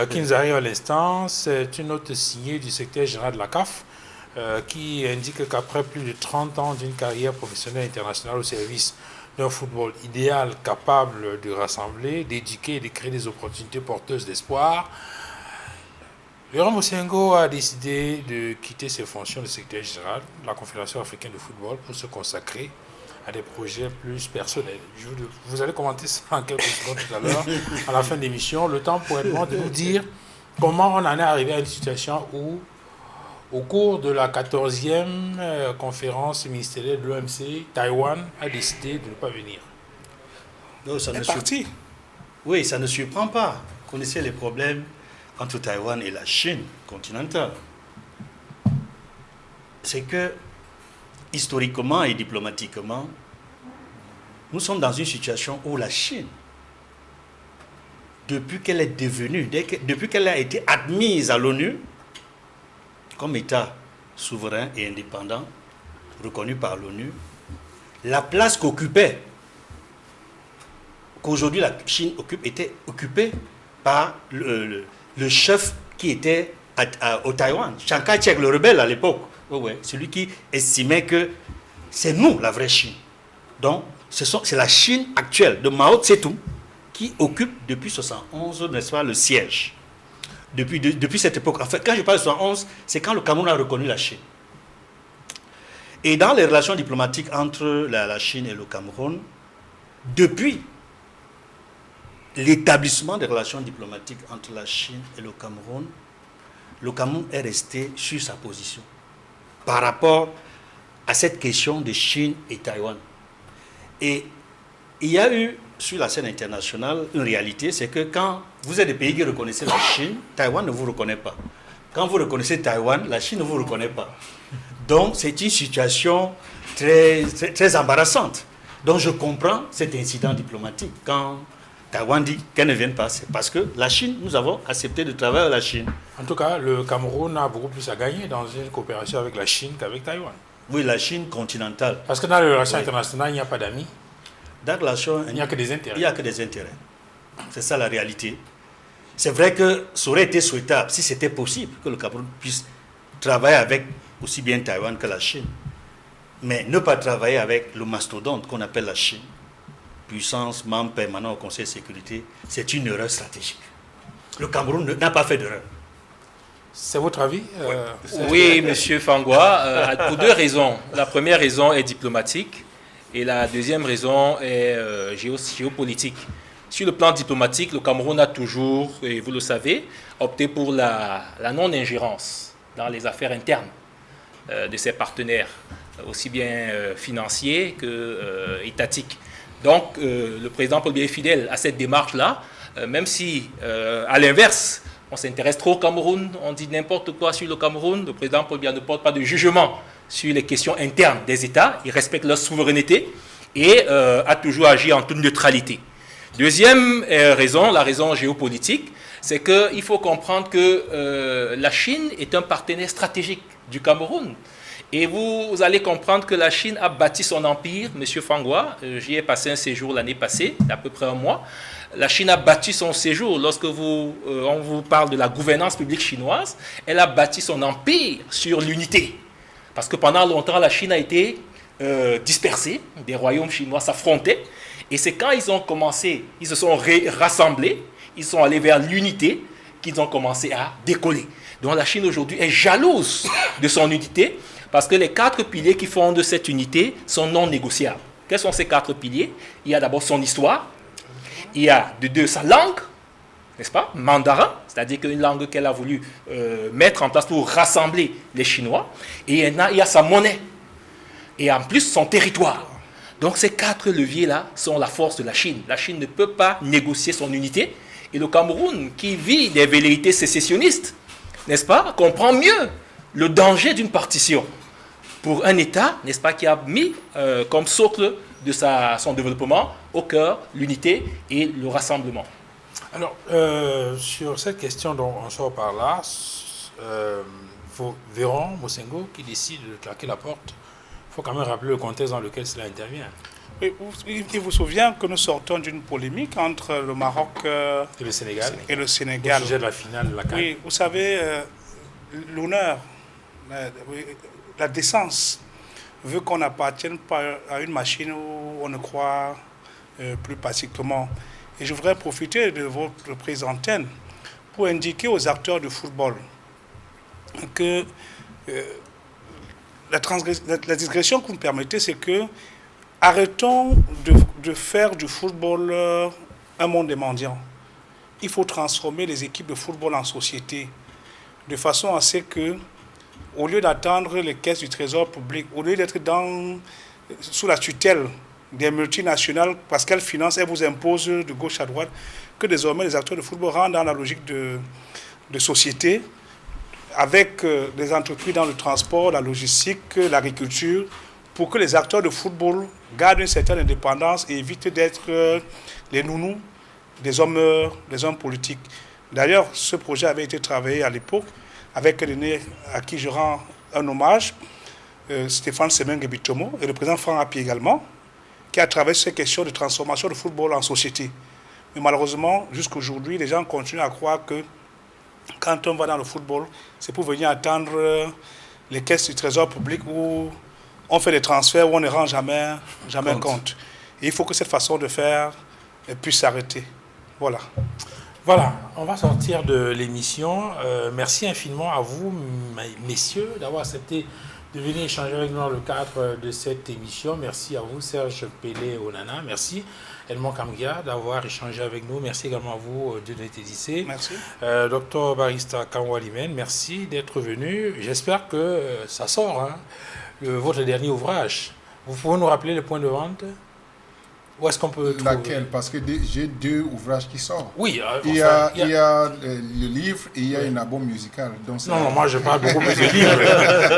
qui nous arrive à l'instant. C'est une note signée du secrétaire général de la CAF, qui indique qu'après plus de 30 ans d'une carrière professionnelle internationale au service d'un football idéal, capable de rassembler, d'éduquer et de créer des opportunités porteuses d'espoir, Laurent Mosengo a décidé de quitter ses fonctions de secrétaire général de la Confédération africaine de football pour se consacrer à des projets plus personnels. Vous allez commenter ça en quelques secondes tout à l'heure, à la fin de l'émission. Le temps pour être de nous dire comment on en est arrivé à une situation où, au cours de la 14e conférence ministérielle de l'OMC, Taïwan a décidé de ne pas venir. Non, ça C'est parti. Oui, ça ne surprend pas. Vous connaissez les problèmes entre Taïwan et la Chine continentale. C'est que, historiquement et diplomatiquement, nous sommes dans une situation où la Chine, depuis qu'elle est devenue, depuis qu'elle a été admise à l'ONU comme État souverain et indépendant, reconnu par l'ONU, la place qu'aujourd'hui la Chine occupe, était occupée par le chef qui était au Taïwan, Chiang Kai-shek, le rebelle à l'époque. Celui qui estimait que c'est nous la vraie Chine. Donc, c'est la Chine actuelle de Mao Tse-tung qui occupe depuis 1971, n'est-ce pas, le siège. Depuis cette époque. En fait, quand je parle de 1971, c'est quand le Cameroun a reconnu la Chine. Et dans les relations diplomatiques entre la Chine et le Cameroun, depuis l'établissement des relations diplomatiques entre la Chine et le Cameroun est resté sur sa position par rapport à cette question de Chine et Taïwan. Et il y a eu, sur la scène internationale, une réalité, c'est que quand vous êtes des pays qui reconnaissez la Chine, Taïwan ne vous reconnaît pas. Quand vous reconnaissez Taïwan, la Chine ne vous reconnaît pas. Donc, c'est une situation très, très, très embarrassante. Donc, je comprends cet incident diplomatique quand Taïwan dit qu'elle ne vienne pas. C'est parce que la Chine, nous avons accepté de travailler avec la Chine. En tout cas, le Cameroun a beaucoup plus à gagner dans une coopération avec la Chine qu'avec Taïwan. Oui, la Chine continentale. Parce que dans les relations internationales, il n'y a pas d'amis. Dans la relation, Il n'y a que des intérêts. Il n'y a que des intérêts. C'est ça la réalité. C'est vrai que ça aurait été souhaitable, si c'était possible, que le Cameroun puisse travailler avec aussi bien Taïwan que la Chine. Mais ne pas travailler avec le mastodonte qu'on appelle la Chine, puissance, membre permanent au Conseil de sécurité, c'est une erreur stratégique. Le Cameroun n'a pas fait d'erreur. C'est votre avis Oui, Monsieur Fangwa, pour deux raisons. La première raison est diplomatique et la deuxième raison est géopolitique. Sur le plan diplomatique, le Cameroun a toujours, et vous le savez, opté pour la non-ingérence dans les affaires internes de ses partenaires, aussi bien financiers que étatiques. Donc, le président Paul Biya est fidèle à cette démarche-là, même si, à l'inverse, on s'intéresse trop au Cameroun, on dit n'importe quoi sur le Cameroun. Le président Paul Biya ne porte pas de jugement sur les questions internes des États. Il respecte leur souveraineté et a toujours agi en toute neutralité. Deuxième raison, la raison géopolitique, c'est qu'il faut comprendre que la Chine est un partenaire stratégique du Cameroun. Et vous allez comprendre que la Chine a bâti son empire, M. Fangwa. J'y ai passé un séjour l'année passée, d'à peu près un mois. La Chine a bâti son séjour. Lorsque on vous parle de la gouvernance publique chinoise, elle a bâti son empire sur l'unité. Parce que pendant longtemps, la Chine a été dispersée, des royaumes chinois s'affrontaient. Et c'est quand ils ont commencé, ils se sont rassemblés, ils sont allés vers l'unité, qu'ils ont commencé à décoller. Donc la Chine aujourd'hui est jalouse de son unité, parce que les 4 piliers qui fondent cette unité sont non négociables. Quels sont ces 4 piliers? Il y a d'abord son histoire, il y a de deux sa langue, n'est-ce pas, mandarin, c'est-à-dire une langue qu'elle a voulu mettre en place pour rassembler les Chinois, et il y a sa monnaie, et en plus son territoire. Donc ces 4 leviers-là sont la force de la Chine. La Chine ne peut pas négocier son unité, et le Cameroun, qui vit des velléités sécessionnistes, n'est-ce pas, comprend mieux le danger d'une partition pour un État, n'est-ce pas, qui a mis comme socle de son développement au cœur l'unité et le rassemblement. Alors, sur cette question dont on sort par là, Véron Mosengo qui décide de claquer la porte, il faut quand même rappeler le contexte dans lequel cela intervient. Il vous souvient que nous sortons d'une polémique entre le Maroc Et le Sénégal. Au sujet de la finale de la CAN. Oui, vous savez, l'honneur, la décence veut qu'on n'appartienne pas à une machine où on ne croit plus particulièrement. Et je voudrais profiter de votre prise d'antenne pour indiquer aux acteurs de football que la digression que vous me permettez, c'est que arrêtons de faire du football un monde des mendiants. Il faut transformer les équipes de football en société, de façon à ce que, au lieu d'attendre les caisses du trésor public, au lieu d'être sous la tutelle des multinationales, parce qu'elles financent, elles vous imposent de gauche à droite, que désormais les acteurs de football rentrent dans la logique de société, avec des entreprises dans le transport, la logistique, l'agriculture, pour que les acteurs de football gardent une certaine indépendance et évitent d'être les nounous des hommes politiques. D'ailleurs, ce projet avait été travaillé à l'époque avec l'aîné à qui je rends un hommage, Stéphane Semengue Bitomo, et le président Franck Api également, qui a travaillé sur ces questions de transformation du football en société. Mais malheureusement, jusqu'aujourd'hui, les gens continuent à croire que quand on va dans le football, c'est pour venir attendre les caisses du trésor public où on fait des transferts où on ne rend jamais compte. Et il faut que cette façon de faire puisse s'arrêter. Voilà. Voilà, on va sortir de l'émission. Merci infiniment à vous, messieurs, d'avoir accepté de venir échanger avec nous dans le cadre de cette émission. Merci à vous, Serge Pelé-Onana. Merci, Edmond Kamgia, d'avoir échangé avec nous. Merci également à vous, Dieudonné Tédissé. Merci. Docteur Barista Kanwa-Limene, merci d'être venu. J'espère que ça sort, hein, votre dernier ouvrage. Vous pouvez nous rappeler le point de vente? Où est-ce qu'on peut trouver? Laquelle? Parce que j'ai 2 ouvrages qui sortent. Oui. Il y a le livre et il y a un album musical. Donc non, moi je parle beaucoup plus de livres.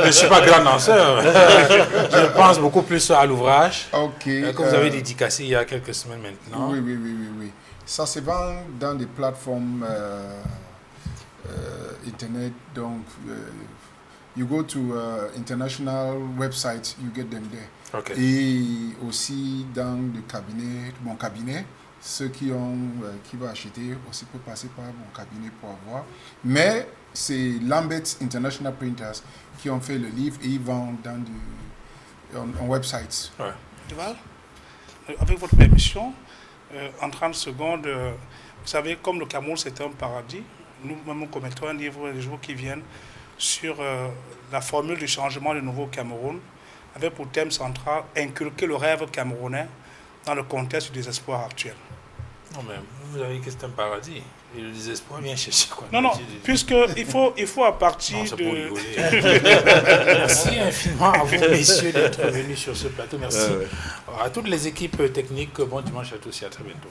Je ne suis pas grand danseur. Je pense beaucoup plus à l'ouvrage que vous avez dédicacé il y a quelques semaines maintenant. Oui. Ça se vend dans des plateformes internet, donc you go to international websites, you get them there. Ok. Et aussi dans mon cabinet, ceux qui vont acheter aussi peuvent passer par mon cabinet pour avoir. Mais c'est Lambert International Printers qui ont fait le livre et ils vendent en websites. Ouais. Duval, avec votre permission, en 30 secondes, vous savez, comme le Cameroun c'est un paradis, nous commettons un livre les jours qui viennent sur la formule du changement du nouveau Cameroun, avec pour thème central inculquer le rêve camerounais dans le contexte du désespoir actuel. Non, mais vous avez dit que c'est un paradis. Et le désespoir vient chercher quoi? Non, puisqu'il faut à partir non, c'est de... pour rigoler. Merci infiniment à vous, messieurs, d'être venus sur ce plateau. Merci à toutes les équipes techniques. Bon dimanche à tous et à très bientôt.